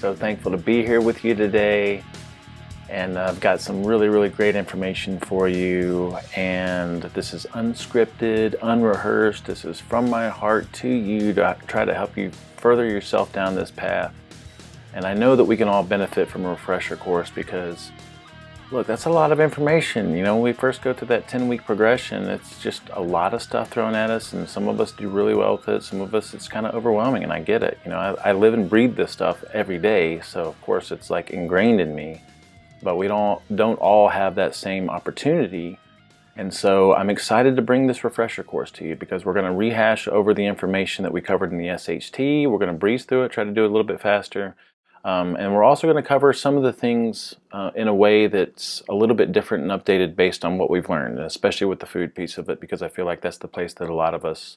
So thankful to be here with you today. And I've got some really great information for you. And this is unscripted, unrehearsed. This is from my heart to you to try to help you further yourself down this path. And I know that we can all benefit from a refresher course because, look, that's a lot of information. You know, when we first go through that 10-week progression, it's just a lot of stuff thrown at us, and some of us do really well with it. Some of us, it's kind of overwhelming, and I get it. You know, I live and breathe this stuff every day, so of course it's like ingrained in me. But we don't all have that same opportunity. And so I'm excited to bring this refresher course to you because we're going to rehash over the information that we covered in the SHT. We're going to breeze through it, try to do it a little bit faster. And we're also going to cover some of the things in a way that's a little bit different and updated based on what we've learned, especially with the food piece of it, because I feel like that's the place that a lot of us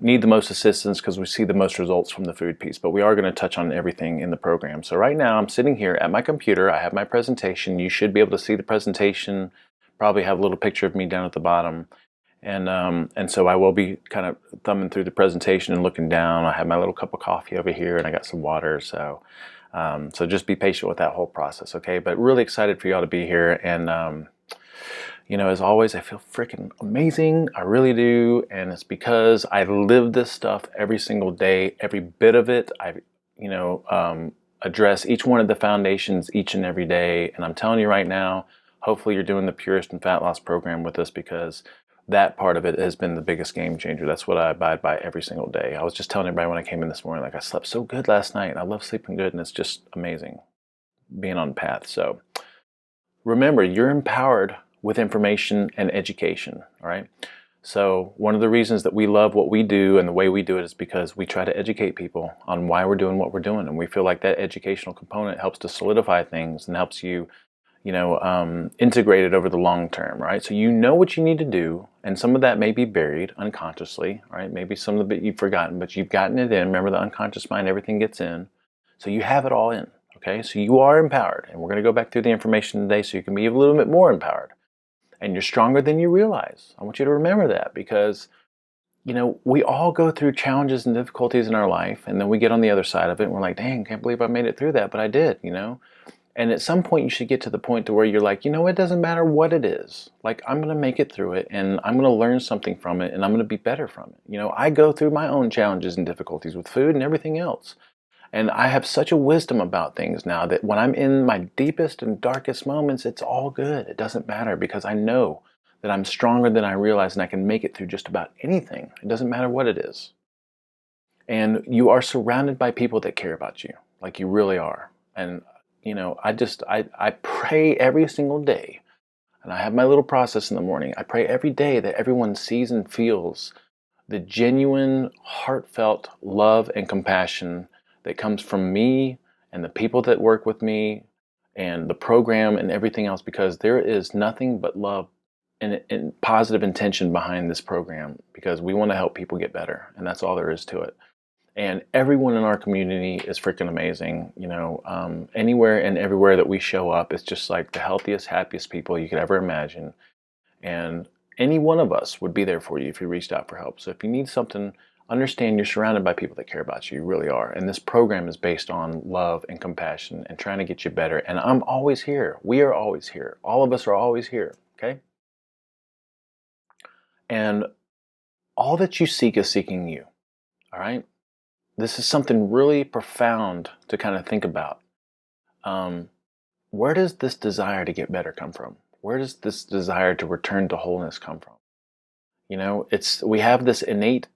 need the most assistance because we see the most results from the food piece. But we are going to touch on everything in the program. So right now I'm sitting here at my computer. I have my presentation. You should be able to see the presentation. Probably have a little picture of me down at the bottom. And so I will be kind of thumbing through the presentation and looking down. I have my little cup of coffee over here and I got some water. So just be patient with that whole process, okay? But really excited for y'all to be here. And you know, as always, I feel freaking amazing. I really do. And it's because I live this stuff every single day, every bit of it. I, address each one of the foundations each and every day. And I'm telling you right now, hopefully you're doing the Purist and Fat Loss program with us because that part of it has been the biggest game changer. That's what I abide by every single day. I was just telling everybody when I came in this morning, like I slept so good last night. I love sleeping good and it's just amazing being on the path. So remember, you're empowered with information and education, all right? So one of the reasons that we love what we do and the way we do it is because we try to educate people on why we're doing what we're doing. And we feel like that educational component helps to solidify things and helps you, integrate it over the long term, right? So you know what you need to do, and some of that may be buried unconsciously, right? Maybe some of it you've forgotten, but you've gotten it in. Remember, the unconscious mind, everything gets in. So you have it all in, okay? So you are empowered, and we're going to go back through the information today so you can be a little bit more empowered. And you're stronger than you realize. I want you to remember that because, we all go through challenges and difficulties in our life, and then we get on the other side of it, and we're like, dang, can't believe I made it through that, but I did, And at some point, you should get to the point to where you're like, it doesn't matter what it is. Like, I'm going to make it through it, and I'm going to learn something from it, and I'm going to be better from it. I go through my own challenges and difficulties with food and everything else. And I have such a wisdom about things now that when I'm in my deepest and darkest moments, it's all good. It doesn't matter because I know that I'm stronger than I realize and I can make it through just about anything. It doesn't matter what it is. And you are surrounded by people that care about you, like you really are. And, I pray every single day, and I have my little process in the morning. I pray every day that everyone sees and feels the genuine, heartfelt love and compassion that comes from me and the people that work with me and the program and everything else, because there is nothing but love and positive intention behind this program because we want to help people get better, and that's all there is to it. And everyone in our community is freaking amazing. Anywhere and everywhere that we show up, it's just like the healthiest, happiest people you could ever imagine. And any one of us would be there for you if you reached out for help. So if you need something, understand you're surrounded by people that care about you. You really are. And this program is based on love and compassion and trying to get you better. And I'm always here. We are always here. All of us are always here. Okay? And all that you seek is seeking you. All right? This is something really profound to kind of think about. Where does this desire to get better come from? Where does this desire to return to wholeness come from? We have this innate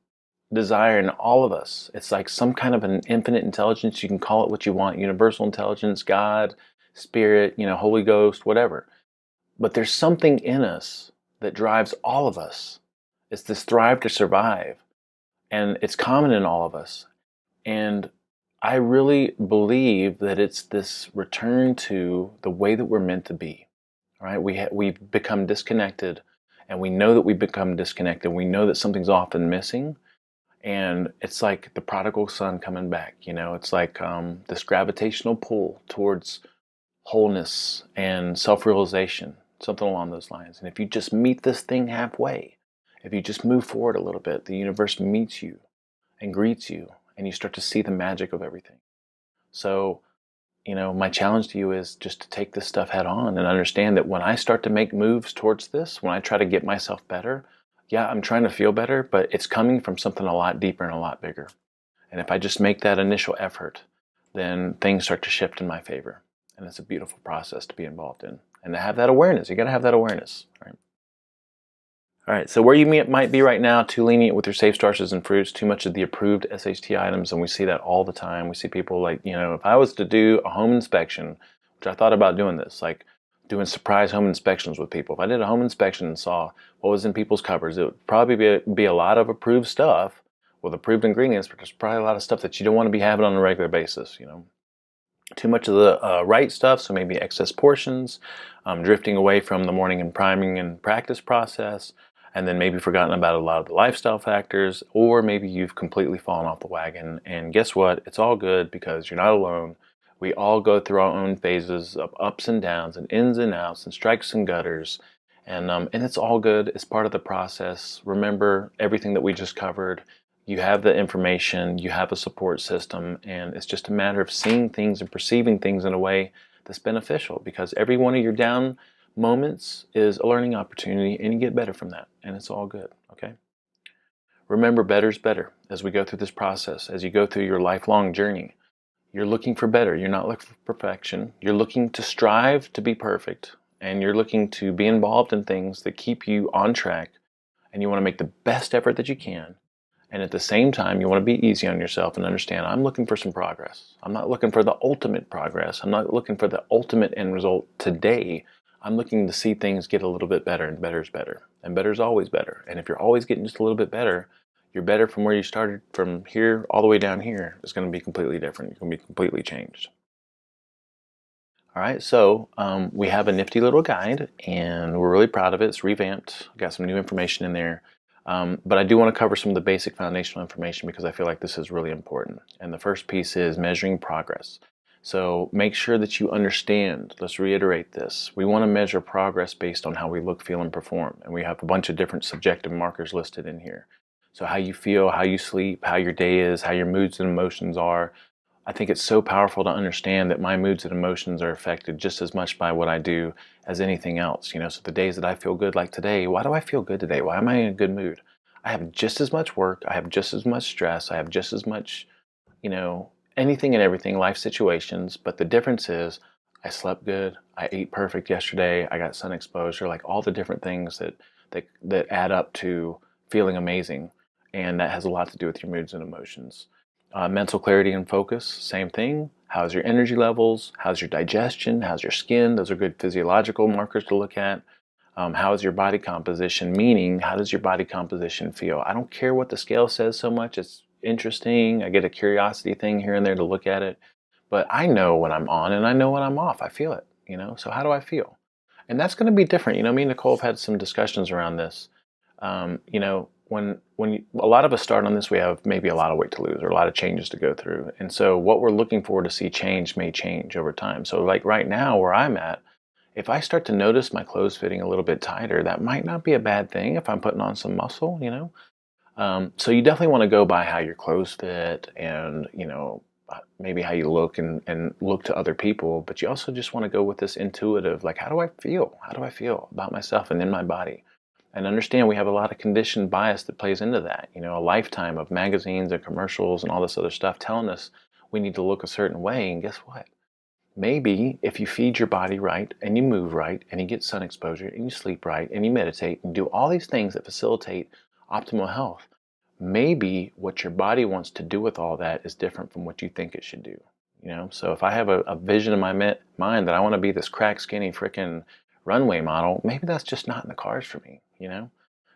desire in all of us. It's like some kind of an infinite intelligence. You can call it what you want, universal intelligence, God, spirit, Holy Ghost, whatever. But there's something in us that drives all of us. It's this thrive to survive. And it's common in all of us. And I really believe that it's this return to the way that we're meant to be. Right? We've become disconnected, and we know that we've become disconnected. We know that something's often missing. And it's like the prodigal son coming back, it's like this gravitational pull towards wholeness and self-realization, something along those lines. And if you just meet this thing halfway, if you just move forward a little bit, the universe meets you and greets you, and you start to see the magic of everything. So, my challenge to you is just to take this stuff head on and understand that when I start to make moves towards this, when I try to get myself better, yeah, I'm trying to feel better, but it's coming from something a lot deeper and a lot bigger. And if I just make that initial effort, then things start to shift in my favor. And it's a beautiful process to be involved in. And to have that awareness, you got to have that awareness, right? All right, so where you might be right now, too lenient with your safe starches and fruits, too much of the approved SHT items, and we see that all the time. We see people like, if I was to do a home inspection, which I thought about doing this, like doing surprise home inspections with people. If I did a home inspection and saw what was in people's cupboards, it would probably be a lot of approved stuff with approved ingredients, but there's probably a lot of stuff that you don't want to be having on a regular basis, Too much of the right stuff, so maybe excess portions, drifting away from the morning and priming and practice process, and then maybe forgotten about a lot of the lifestyle factors, or maybe you've completely fallen off the wagon. And guess what? It's all good because you're not alone. We all go through our own phases of ups and downs and ins and outs and strikes and gutters, and it's all good. It's part of the process. Remember everything that we just covered. You have the information, you have a support system, and it's just a matter of seeing things and perceiving things in a way that's beneficial, because every one of your down moments is a learning opportunity and you get better from that, and it's all good, okay? Remember, better's better as we go through this process, as you go through your lifelong journey. You're looking for better. You're not looking for perfection. You're looking to strive to be perfect, and you're looking to be involved in things that keep you on track, and you want to make the best effort that you can. And at the same time, you want to be easy on yourself and understand, I'm looking for some progress. I'm not looking for the ultimate progress. I'm not looking for the ultimate end result today. I'm looking to see things get a little bit better, and better is better. And better is always better. And if you're always getting just a little bit better, you're better from where you started from here all the way down here. It's going to be completely different. You're going to be completely changed. All right, so we have a nifty little guide, and we're really proud of it. It's revamped. Got some new information in there. But I do want to cover some of the basic foundational information because I feel like this is really important. And the first piece is measuring progress. So make sure that you understand, let's reiterate this. We want to measure progress based on how we look, feel, and perform. And we have a bunch of different subjective markers listed in here. So how you feel, how you sleep, how your day is, how your moods and emotions are. I think it's so powerful to understand that my moods and emotions are affected just as much by what I do as anything else. So the days that I feel good, like today, why do I feel good today? Why am I in a good mood? I have just as much work. I have just as much stress. I have just as much, anything and everything, life situations. But the difference is I slept good. I ate perfect yesterday. I got sun exposure, like all the different things that add up to feeling amazing. And that has a lot to do with your moods and emotions. Mental clarity and focus, same thing. How's your energy levels? How's your digestion? How's your skin? Those are good physiological markers to look at. How is your body composition? Meaning, how does your body composition feel? I don't care what the scale says so much. It's interesting. I get a curiosity thing here and there to look at it. But I know when I'm on and I know when I'm off. I feel it, So how do I feel? And that's going to be different. Me and Nicole have had some discussions around this. When a lot of us start on this, we have maybe a lot of weight to lose or a lot of changes to go through. And so what we're looking for to see change may change over time. So like right now where I'm at, if I start to notice my clothes fitting a little bit tighter, that might not be a bad thing if I'm putting on some muscle, So you definitely want to go by how your clothes fit and, maybe how you look and look to other people. But you also just want to go with this intuitive, like, how do I feel? How do I feel about myself and in my body? And understand we have a lot of conditioned bias that plays into that. A lifetime of magazines and commercials and all this other stuff telling us we need to look a certain way. And guess what? Maybe if you feed your body right and you move right and you get sun exposure and you sleep right and you meditate and do all these things that facilitate optimal health, maybe what your body wants to do with all that is different from what you think it should do. So if I have a vision in my mind that I want to be this crack skinny freaking runway model, maybe that's just not in the cards for me.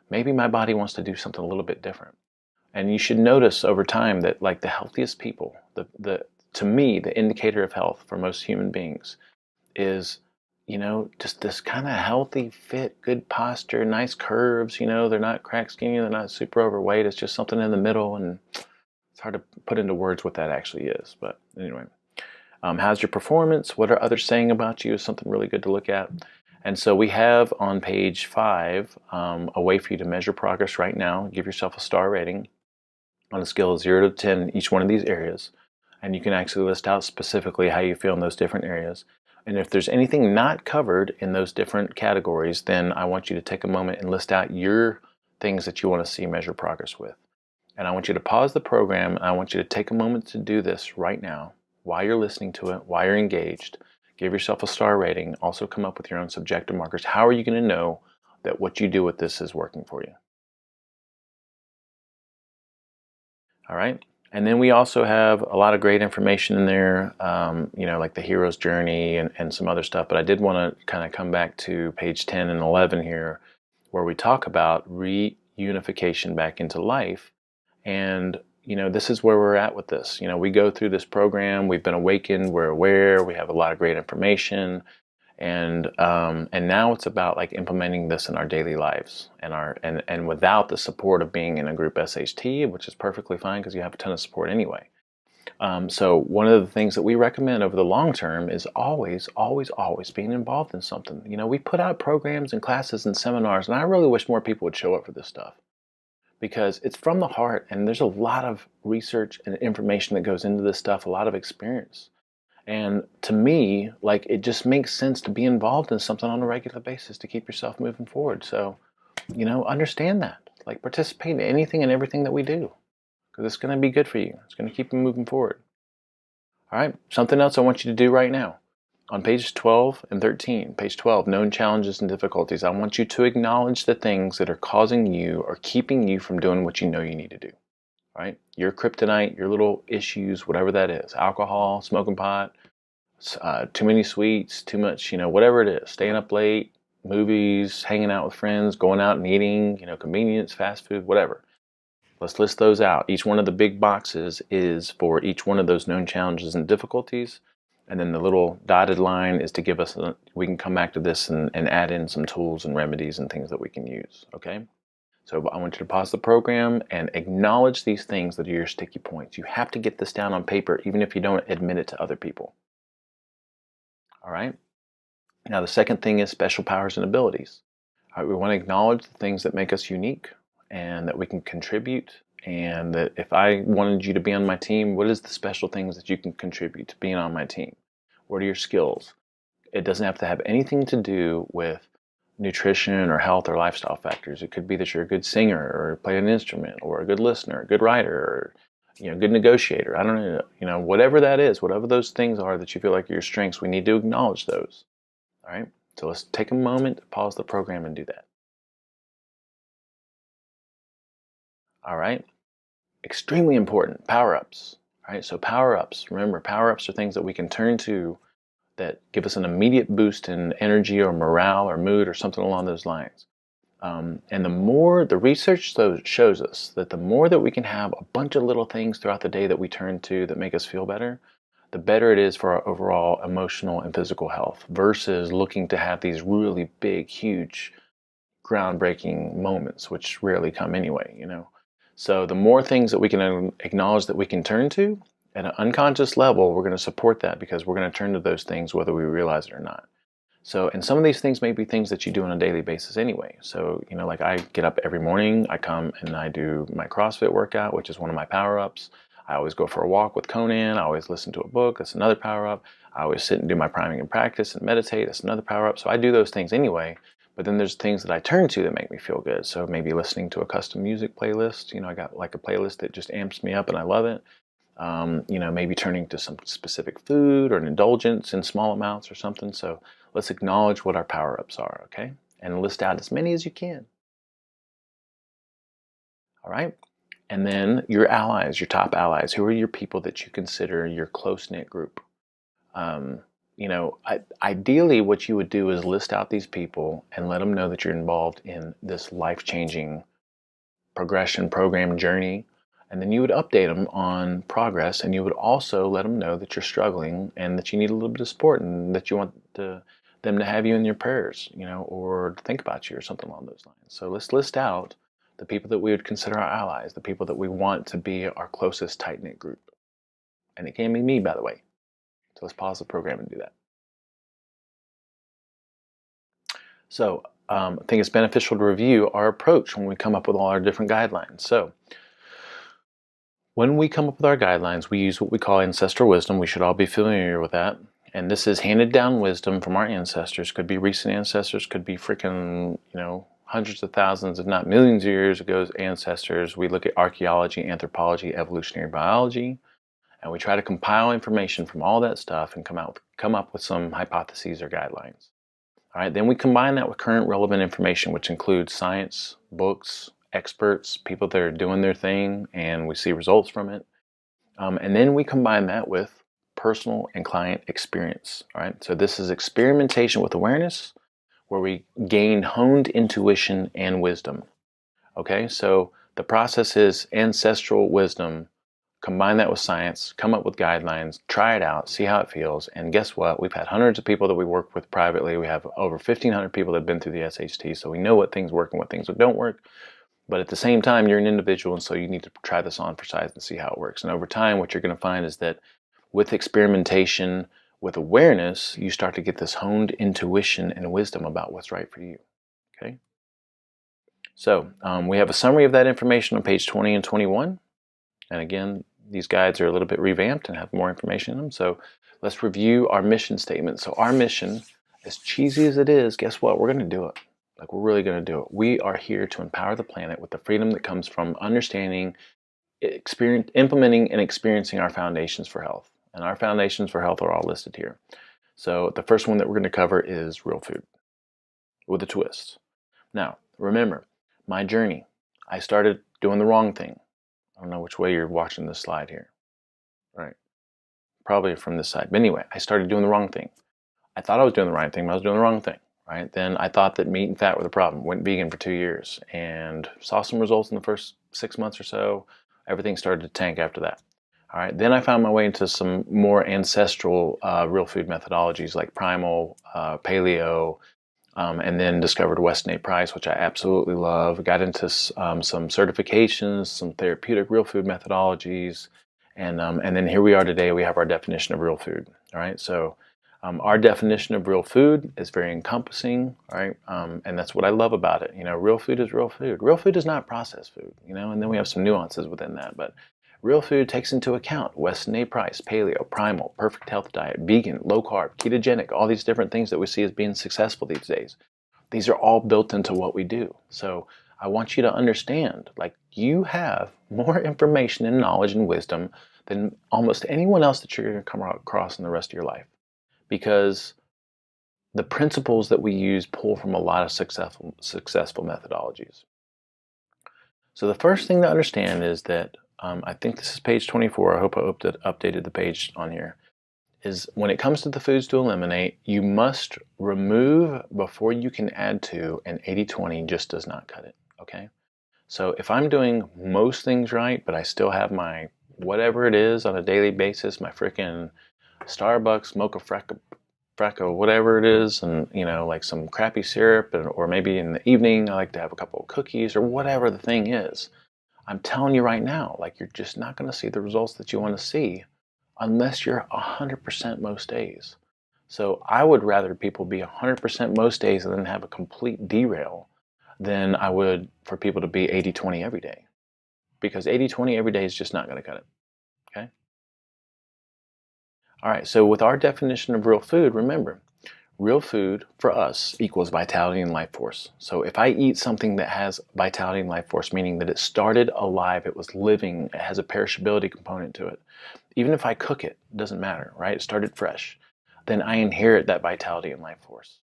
Maybe my body wants to do something a little bit different. And you should notice over time that like the healthiest people, to me, the indicator of health for most human beings is, just this kind of healthy, fit, good posture, nice curves, they're not crack skinny, they're not super overweight, it's just something in the middle, and it's hard to put into words what that actually is. But anyway, how's your performance? What are others saying about you is something really good to look at. And so we have on page 5 a way for you to measure progress right now. Give yourself a star rating on a scale of 0 to 10 in each one of these areas. And you can actually list out specifically how you feel in those different areas. And if there's anything not covered in those different categories, then I want you to take a moment and list out your things that you want to see measure progress with. And I want you to pause the program, and I want you to take a moment to do this right now while you're listening to it, while you're engaged. Give yourself a star rating. Also come up with your own subjective markers. How are you going to know that what you do with this is working for you? All right. And then we also have a lot of great information in there, like the hero's journey and some other stuff. But I did want to kind of come back to page 10 and 11 here, where we talk about reunification back into life. And, this is where we're at with this. We go through this program, we've been awakened, we're aware, we have a lot of great information. And now it's about like implementing this in our daily lives and without the support of being in a group SHT, which is perfectly fine because you have a ton of support anyway. So one of the things that we recommend over the long term is always, always, always being involved in something. We put out programs and classes and seminars, and I really wish more people would show up for this stuff because it's from the heart, and there's a lot of research and information that goes into this stuff, a lot of experience. And to me, like, it just makes sense to be involved in something on a regular basis to keep yourself moving forward. So, understand that. Like, participate in anything and everything that we do because it's going to be good for you. It's going to keep you moving forward. All right, something else I want you to do right now. On pages 12 and 13, page 12, known challenges and difficulties, I want you to acknowledge the things that are causing you or keeping you from doing what you know you need to do. Right? Your kryptonite, your little issues, whatever that is, alcohol, smoking pot, too many sweets, too much, whatever it is, staying up late, movies, hanging out with friends, going out and eating, convenience, fast food, whatever. Let's list those out. Each one of the big boxes is for each one of those known challenges and difficulties. And then the little dotted line is to give us, we can come back to this and add in some tools and remedies and things that we can use, okay? So I want you to pause the program and acknowledge these things that are your sticky points. You have to get this down on paper, even if you don't admit it to other people. All right? Now, the second thing is special powers and abilities. All right, we want to acknowledge the things that make us unique and that we can contribute. And that if I wanted you to be on my team, what is the special things that you can contribute to being on my team? What are your skills? It doesn't have to have anything to do with nutrition or health or lifestyle factors. It could be that you're a good singer or play an instrument or a good listener, a good writer, or good negotiator. I don't know, whatever that is, whatever those things are that you feel like are your strengths, we need to acknowledge those. All right. So let's take a moment to pause the program and do that. All right. Extremely important. Power-ups. All right. So power-ups. Remember, power-ups are things that we can turn to that give us an immediate boost in energy or morale or mood or something along those lines. And the more the research shows us that the more that we can have a bunch of little things throughout the day that we turn to that make us feel better, the better it is for our overall emotional and physical health versus looking to have these really big, huge, groundbreaking moments, which rarely come anyway, So the more things that we can acknowledge that we can turn to at an unconscious level, we're going to support that because we're going to turn to those things whether we realize it or not. So, and some of these things may be things that you do on a daily basis anyway. So, like I get up every morning, I come and I do my CrossFit workout, which is one of my power-ups. I always go for a walk with Conan. I always listen to a book. That's another power-up. I always sit and do my priming and practice and meditate. That's another power-up. So I do those things anyway. But then there's things that I turn to that make me feel good. So maybe listening to a custom music playlist. I got like a playlist that just amps me up and I love it. Maybe turning to some specific food or an indulgence in small amounts or something. So let's acknowledge what our power-ups are, okay? And list out as many as you can. All right? And then your allies, your top allies. Who are your people that you consider your close-knit group? Ideally what you would do is list out these people and let them know that you're involved in this life-changing progression program journey. And then you would update them on progress, and you would also let them know that you're struggling and that you need a little bit of support and that you want them to have you in your prayers, or to think about you or something along those lines. So let's list out the people that we would consider our allies, the people that we want to be our closest tight-knit group. And it can be me, by the way. So let's pause the program and do that. So I think it's beneficial to review our approach when we come up with all our different guidelines. So When we come up with our guidelines, we use what we call ancestral wisdom. We should all be familiar with that. And this is handed down wisdom from our ancestors. Could be recent ancestors, could be freaking, hundreds of thousands, if not millions of years ago ancestors. We look at archaeology, anthropology, evolutionary biology, and we try to compile information from all that stuff and come up with some hypotheses or guidelines. All right, then we combine that with current relevant information, which includes science, books, experts, people that are doing their thing, and we see results from it. And then we combine that with personal and client experience. All right, so this is experimentation with awareness, where we gain honed intuition and wisdom. Okay, so the process is ancestral wisdom. Combine that with science, come up with guidelines, try it out, see how it feels. And guess what? We've had hundreds of people that we work with privately. We have over 1,500 people that have been through the SHT, so we know what things work and what things don't work. But at the same time, you're an individual, and so you need to try this on for size and see how it works. And over time, what you're going to find is that with experimentation, with awareness, you start to get this honed intuition and wisdom about what's right for you. Okay? So we have a summary of that information on page 20 and 21. And again, these guides are a little bit revamped and have more information in them. So let's review our mission statement. So our mission, as cheesy as it is, guess what? We're going to do it. Like, we're really going to do it. We are here to empower the planet with the freedom that comes from understanding, implementing, and experiencing our foundations for health. And our foundations for health are all listed here. So the first one that we're going to cover is real food with a twist. Now, remember, my journey. I started doing the wrong thing. I don't know which way you're watching this slide here. Right. Probably from this side. But anyway, I started doing the wrong thing. I thought I was doing the right thing, but I was doing the wrong thing. Right? Then I thought that meat and fat were the problem. Went vegan for 2 years and saw some results in the first 6 months or so. Everything started to tank after that. All right. Then I found my way into some more ancestral real food methodologies like primal, paleo, and then discovered Weston A. Price, which I absolutely love. Got into some certifications, some therapeutic real food methodologies, and then here we are today. We have our definition of real food. All right, so our definition of real food is very encompassing. All right, and that's what I love about it. Real food is real food. Real food is not processed food. And then we have some nuances within that, but real food takes into account Weston A. Price, paleo, primal, perfect health diet, vegan, low carb, ketogenic, all these different things that we see as being successful these days. These are all built into what we do. So I want you to understand, like, you have more information and knowledge and wisdom than almost anyone else that you're going to come across in the rest of your life. Because the principles that we use pull from a lot of successful methodologies. So the first thing to understand is that I think this is page 24. I hope I updated the page on here. Is when it comes to the foods to eliminate, you must remove before you can add to, and 80-20 just does not cut it, okay? So if I'm doing most things right, but I still have my whatever it is on a daily basis, my freaking Starbucks, mocha fracca, whatever it is, and like some crappy syrup, or maybe in the evening I like to have a couple of cookies or whatever the thing is, I'm telling you right now, like, you're just not going to see the results that you want to see unless you're 100% most days. So I would rather people be 100% most days and then have a complete derail than I would for people to be 80-20 every day. Because 80-20 every day is just not going to cut it. Okay? All right, so with our definition of real food, remember, real food for us equals vitality and life force. So if I eat something that has vitality and life force, meaning that it started alive, it was living, it has a perishability component to it, even if I cook it, it doesn't matter, right? It started fresh. Then I inherit that vitality and life force.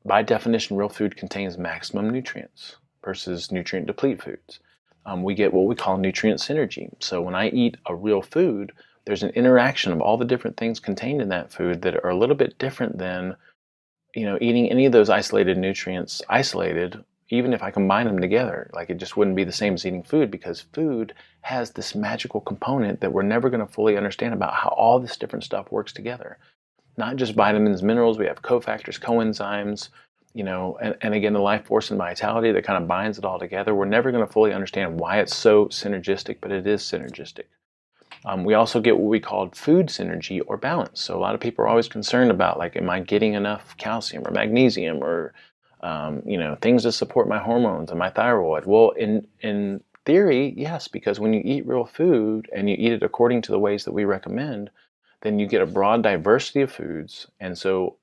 By definition, real food contains maximum nutrients versus nutrient deplete foods. We get what we call nutrient synergy. So when I eat a real food, there's an interaction of all the different things contained in that food that are a little bit different than, eating any of those isolated nutrients isolated, even if I combine them together. Like, it just wouldn't be the same as eating food, because food has this magical component that we're never going to fully understand about how all this different stuff works together. Not just vitamins, minerals, we have cofactors, coenzymes, and again, the life force and vitality that kind of binds it all together. We're never going to fully understand why it's so synergistic, but it is synergistic. We also get what we call food synergy or balance. So a lot of people are always concerned about, like, am I getting enough calcium or magnesium or, things to support my hormones and my thyroid? Well, in theory, yes, because when you eat real food and you eat it according to the ways that we recommend, then you get a broad diversity of foods. And so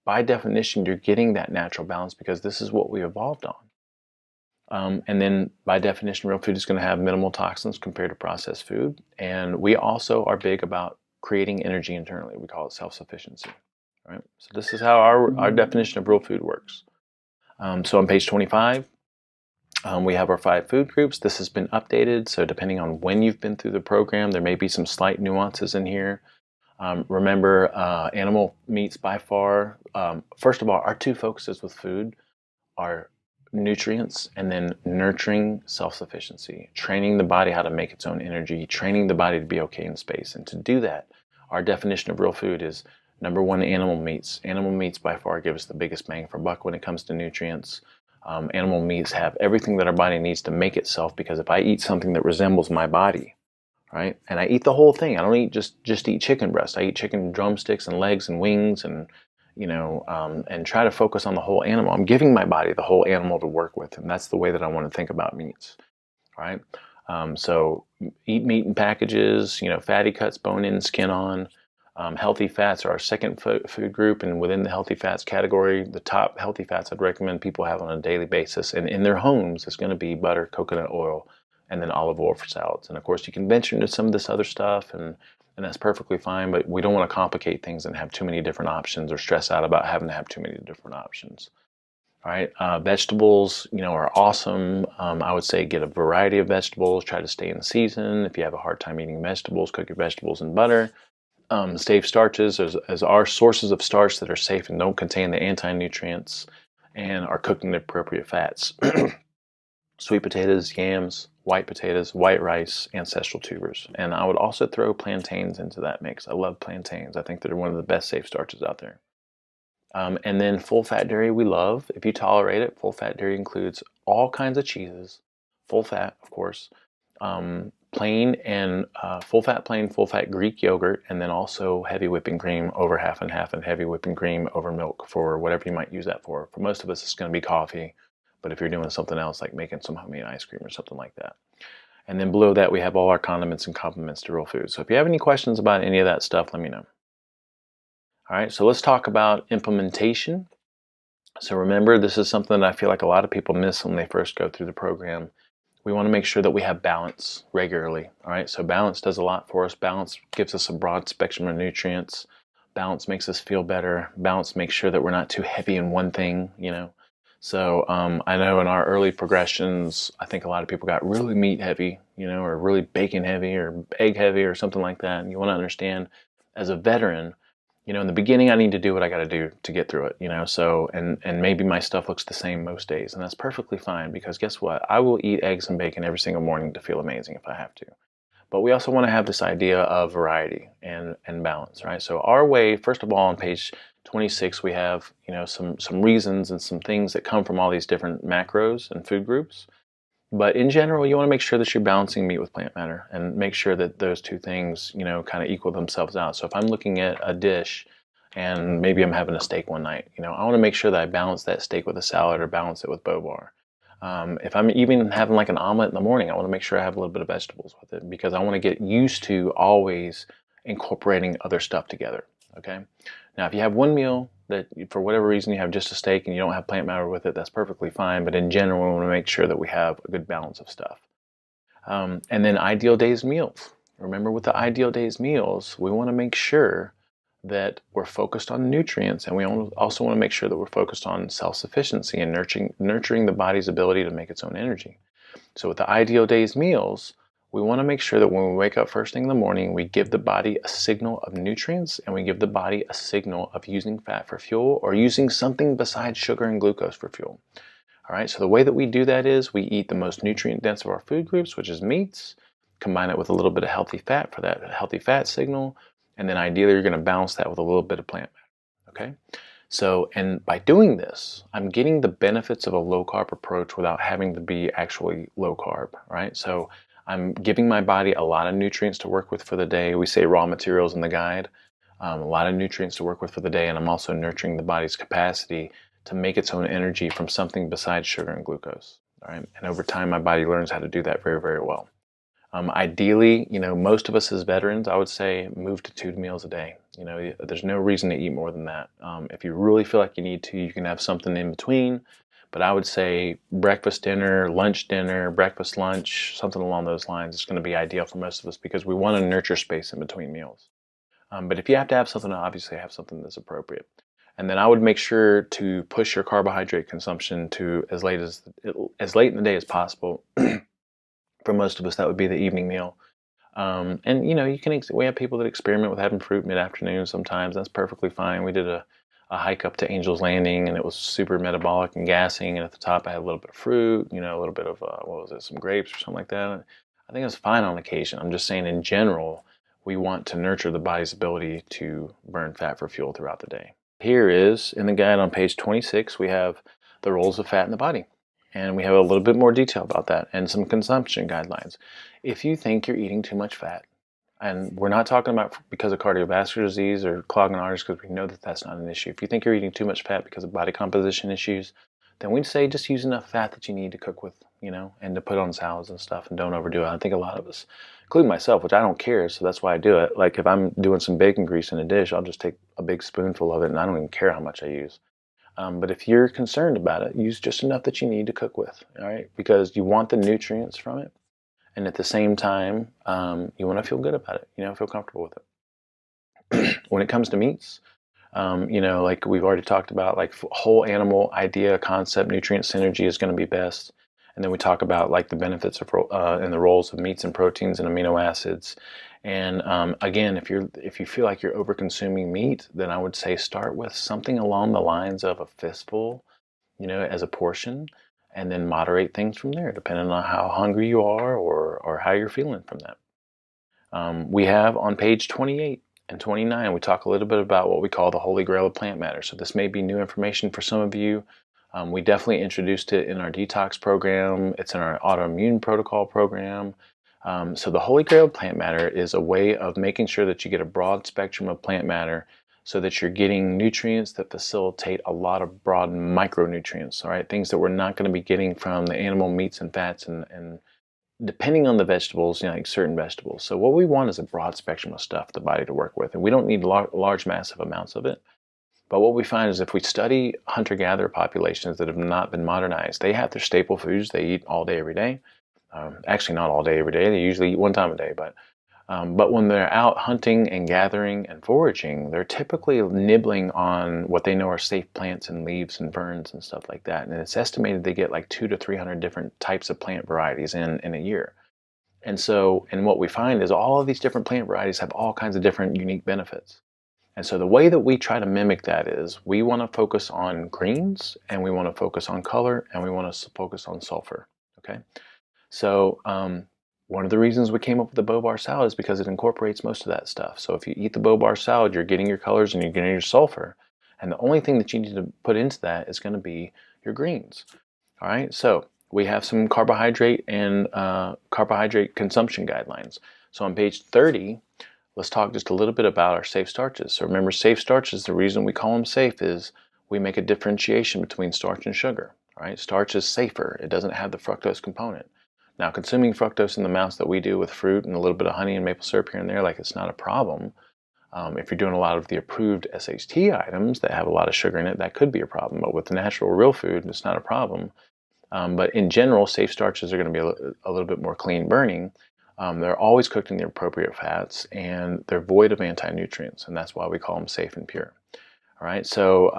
by definition, you're getting that natural balance because this is what we evolved on. And then by definition, real food is going to have minimal toxins compared to processed food. And we also are big about creating energy internally. We call it self-sufficiency. Right? So this is how our definition of real food works. So on page 25, we have our 5 food groups. This has been updated, so depending on when you've been through the program, there may be some slight nuances in here. Remember, animal meats by far, first of all, our 2 focuses with food are nutrients and then nurturing self-sufficiency, training the body how to make its own energy, training the body to be okay in space. And to do that, our definition of real food is number 1, animal meats. Animal meats by far give us the biggest bang for buck when it comes to nutrients. Animal meats have everything that our body needs to make itself, because if I eat something that resembles my body, right, and I eat the whole thing, I don't eat just eat chicken breast. I eat chicken drumsticks and legs and wings and and try to focus on the whole animal. I'm giving my body the whole animal to work with, and that's the way that I want to think about meats, right? So eat meat in packages, fatty cuts, bone in, skin on. Healthy fats are our second food group, and within the healthy fats category, the top healthy fats I'd recommend people have on a daily basis, and in their homes, it's going to be butter, coconut oil, and then olive oil for salads. And of course, you can venture into some of this other stuff, and that's perfectly fine, but we don't want to complicate things and have too many different options or stress out about having to have too many different options. All right, vegetables, are awesome. I would say get a variety of vegetables. Try to stay in season. If you have a hard time eating vegetables, cook your vegetables in butter. Safe starches as our sources of starch that are safe and don't contain the anti-nutrients and are cooked in the appropriate fats. Sweet potatoes, yams, white potatoes, white rice, ancestral tubers. And I would also throw plantains into that mix. I love plantains. I think they're one of the best safe starches out there. And then full fat dairy we love. If you tolerate it, full fat dairy includes all kinds of cheeses, full fat, of course, plain and full fat Greek yogurt, and then also heavy whipping cream over half and half, and heavy whipping cream over milk for whatever you might use that for. For most of us, it's going to be coffee. But if you're doing something else, like making some homemade ice cream or something like that. And then below that, we have all our condiments and complements to real food. So if you have any questions about any of that stuff, let me know. All right, so let's talk about implementation. So remember, this is something that I feel like a lot of people miss when they first go through the program. We want to make sure that we have balance regularly. All right, so balance does a lot for us. Balance gives us a broad spectrum of nutrients. Balance makes us feel better. Balance makes sure that we're not too heavy in one thing, So I know in our early progressions, I think a lot of people got really meat heavy, or really bacon heavy or egg heavy or something like that. And you want to understand, as a veteran, in the beginning, I need to do what I got to do to get through it, So, and maybe my stuff looks the same most days, and that's perfectly fine, because guess what? I will eat eggs and bacon every single morning to feel amazing if I have to. But we also want to have this idea of variety and balance, right? So our way, first of all, on page 26, we have, some reasons and some things that come from all these different macros and food groups. But in general, you want to make sure that you're balancing meat with plant matter and make sure that those two things, kind of equal themselves out. So if I'm looking at a dish and maybe I'm having a steak one night, I want to make sure that I balance that steak with a salad or balance it with Bobar. If I'm even having like an omelet in the morning, I want to make sure I have a little bit of vegetables with it, because I want to get used to always incorporating other stuff together. Okay. Now, if you have one meal that for whatever reason you have just a steak and you don't have plant matter with it, that's perfectly fine. But in general, we want to make sure that we have a good balance of stuff. And then ideal days meals. Remember, with the ideal days meals, we want to make sure that we're focused on nutrients, and we also want to make sure that we're focused on self-sufficiency and nurturing the body's ability to make its own energy. So with the ideal days meals, we want to make sure that when we wake up first thing in the morning, we give the body a signal of nutrients, and we give the body a signal of using fat for fuel or using something besides sugar and glucose for fuel. All right, so the way that we do that is we eat the most nutrient dense of our food groups, which is meats, combine it with a little bit of healthy fat for that healthy fat signal, and then ideally you're going to balance that with a little bit of plant matter. Okay, so, and by doing this, I'm getting the benefits of a low carb approach without having to be actually low carb, right? So I'm giving my body a lot of nutrients to work with for the day. We say raw materials in the guide, a lot of nutrients to work with for the day, and I'm also nurturing the body's capacity to make its own energy from something besides sugar and glucose. All right, and over time, my body learns how to do that very, very well. Ideally, most of us as veterans, I would say move to 2 meals a day. There's no reason to eat more than that. If you really feel like you need to, you can have something in between. But I would say breakfast, dinner, breakfast, lunch, something along those lines is going to be ideal for most of us because we want to nurture space in between meals. But if you have to have something, obviously have something that's appropriate. And then I would make sure to push your carbohydrate consumption to as late in the day as possible. For most of us, that would be the evening meal. And we have people that experiment with having fruit mid-afternoon sometimes. That's perfectly fine. We did a hike up to Angel's Landing, and it was super metabolic and gassing. And at the top, I had a little bit of fruit, a little bit of some grapes or something like that. I think it was fine on occasion. I'm just saying, in general, we want to nurture the body's ability to burn fat for fuel throughout the day. Here is in the guide on page 26. We have the roles of fat in the body. And we have a little bit more detail about that and some consumption guidelines. If you think you're eating too much fat, and we're not talking about because of cardiovascular disease or clogging arteries, because we know that that's not an issue. If you think you're eating too much fat because of body composition issues, then we'd say just use enough fat that you need to cook with, and to put on salads and stuff, and don't overdo it. I think a lot of us, including myself, which I don't care, so that's why I do it. Like if I'm doing some bacon grease in a dish, I'll just take a big spoonful of it, and I don't even care how much I use. But if you're concerned about it, use just enough that you need to cook with, all right? Because you want the nutrients from it. And at the same time, you want to feel good about it, feel comfortable with it. When it comes to meats, like we've already talked about, like whole animal idea, concept, nutrient synergy is going to be best. And then we talk about like the benefits of and the roles of meats and proteins and amino acids. And again, if you feel like you're over consuming meat, then I would say start with something along the lines of a fistful, as a portion, and then moderate things from there, depending on how hungry you are or how you're feeling from that. We have on page 28 and 29, we talk a little bit about what we call the Holy Grail of plant matter. So this may be new information for some of you. We definitely introduced it in our detox program. It's in our autoimmune protocol program. So the Holy Grail of plant matter is a way of making sure that you get a broad spectrum of plant matter so that you're getting nutrients that facilitate a lot of broad micronutrients, all right? Things that we're not going to be getting from the animal meats and fats and depending on the vegetables, like certain vegetables. So what we want is a broad spectrum of stuff for the body to work with, and we don't need large, massive amounts of it. But what we find is if we study hunter-gatherer populations that have not been modernized, they have their staple foods they eat all day, every day. Actually, not all day, every day. They usually eat one time a day. But when they're out hunting and gathering and foraging, they're typically nibbling on what they know are safe plants and leaves and ferns and stuff like that. And it's estimated they get like 200 to 300 different types of plant varieties in a year. And what we find is all of these different plant varieties have all kinds of different unique benefits. And so the way that we try to mimic that is we want to focus on greens, and we want to focus on color, and we want to focus on sulfur. Okay. So one of the reasons we came up with the Bobar salad is because it incorporates most of that stuff. So if you eat the Bobar salad, you're getting your colors and you're getting your sulfur. And the only thing that you need to put into that is going to be your greens. All right. So we have some carbohydrate and carbohydrate consumption guidelines. So on page 30, let's talk just a little bit about our safe starches. So remember, safe starches, the reason we call them safe is we make a differentiation between starch and sugar. Right? Starch is safer. It doesn't have the fructose component. Now, consuming fructose in the amounts that we do with fruit and a little bit of honey and maple syrup here and there, like it's not a problem. If you're doing a lot of the approved SHT items that have a lot of sugar in it, that could be a problem. But with the natural, real food, it's not a problem. But in general, safe starches are going to be a little bit more clean burning. They're always cooked in the appropriate fats, and they're void of anti-nutrients, and that's why we call them safe and pure. All right, so,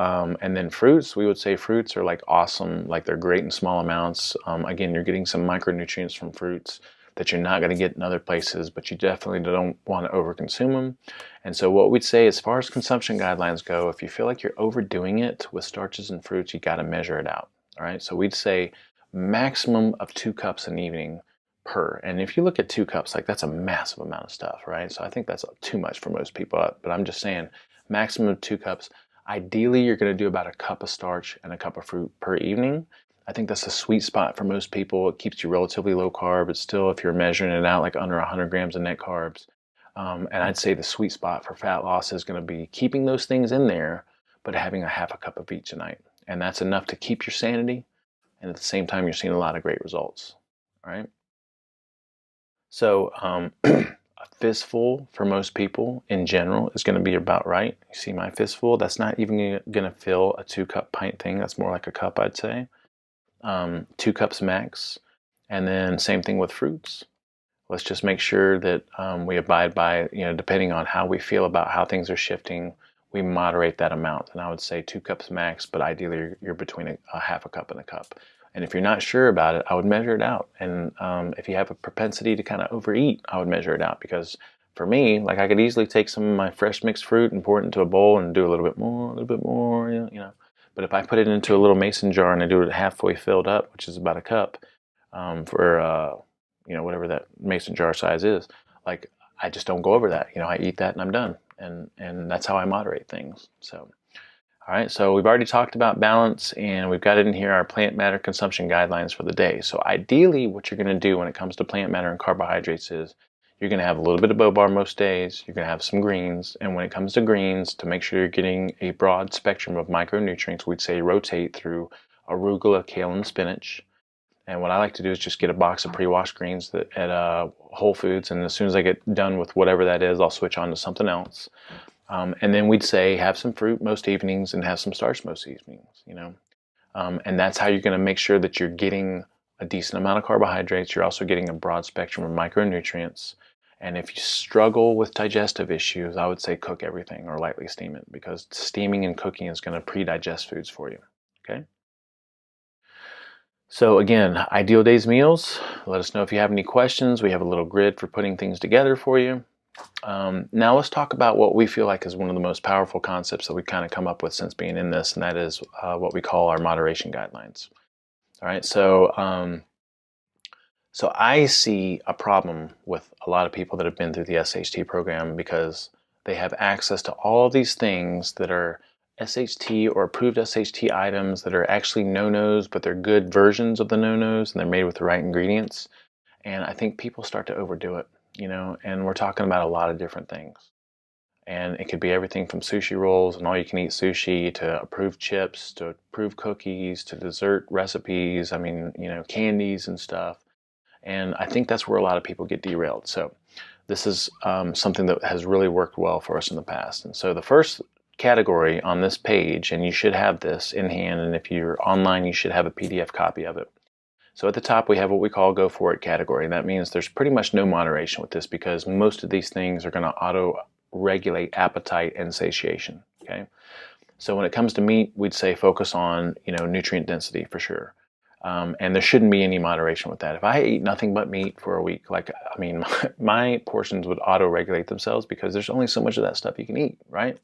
and then fruits, we would say fruits are like awesome, like they're great in small amounts. Again, you're getting some micronutrients from fruits that you're not going to get in other places, but you definitely don't want to overconsume them. And so what we'd say as far as consumption guidelines go, if you feel like you're overdoing it with starches and fruits, you got to measure it out. All right, so we'd say maximum of 2 cups an evening per. And if you look at 2 cups, like that's a massive amount of stuff, right? So I think that's too much for most people, but I'm just saying maximum of 2 cups. Ideally, you're going to do about 1 cup of starch and 1 cup of fruit per evening. I think that's a sweet spot for most people. It keeps you relatively low carb, but still, if you're measuring it out, like under 100 grams of net carbs. And I'd say the sweet spot for fat loss is going to be keeping those things in there, but having a 1/2 cup of each a night. And that's enough to keep your sanity and at the same time, you're seeing a lot of great results. All right. So a fistful for most people in general is going to be about right. You see my fistful? That's not even going to fill a 2-cup pint thing. That's more like a cup, I'd say. 2 cups max. And then same thing with fruits. Let's just make sure that we abide by, depending on how we feel about how things are shifting, we moderate that amount. And I would say 2 cups max, but ideally you're between a half a cup and a cup. And if you're not sure about it, I would measure it out. And if you have a propensity to kind of overeat, I would measure it out. Because for me, like, I could easily take some of my fresh mixed fruit and pour it into a bowl and do a little bit more, But if I put it into a little mason jar and I do it halfway filled up, which is about a cup, for whatever that mason jar size is, like, I just don't go over that. I eat that and I'm done. And that's how I moderate things. So. All right, so we've already talked about balance, and we've got in here our plant matter consumption guidelines for the day. So ideally, what you're going to do when it comes to plant matter and carbohydrates is you're going to have a little bit of Bobar most days, you're going to have some greens, and when it comes to greens, to make sure you're getting a broad spectrum of micronutrients, we'd say rotate through arugula, kale, and spinach. And what I like to do is just get a box of pre-washed greens at Whole Foods, and as soon as I get done with whatever that is, I'll switch on to something else. And then we'd say have some fruit most evenings and have some starch most evenings, and that's how you're going to make sure that you're getting a decent amount of carbohydrates. You're also getting a broad spectrum of micronutrients. And if you struggle with digestive issues, I would say cook everything or lightly steam it, because steaming and cooking is going to pre-digest foods for you. Okay. So again, ideal days meals. Let us know if you have any questions. We have a little grid for putting things together for you. Now let's talk about what we feel like is one of the most powerful concepts that we've kind of come up with since being in this, and that is what we call our moderation guidelines. All right, so I see a problem with a lot of people that have been through the SHT program because they have access to all of these things that are SHT or approved SHT items that are actually no-nos, but they're good versions of the no-nos, and they're made with the right ingredients. And I think people start to overdo it. And we're talking about a lot of different things. And it could be everything from sushi rolls and all-you-can-eat sushi to approved chips to approved cookies to dessert recipes, candies and stuff. And I think that's where a lot of people get derailed. So this is something that has really worked well for us in the past. And so the first category on this page, and you should have this in hand, and if you're online, you should have a PDF copy of it. So at the top, we have what we call go for it category. And that means there's pretty much no moderation with this, because most of these things are going to auto-regulate appetite and satiation. Okay. So when it comes to meat, we'd say focus on, nutrient density for sure. And there shouldn't be any moderation with that. If I eat nothing but meat for a week, my portions would auto-regulate themselves, because there's only so much of that stuff you can eat, right?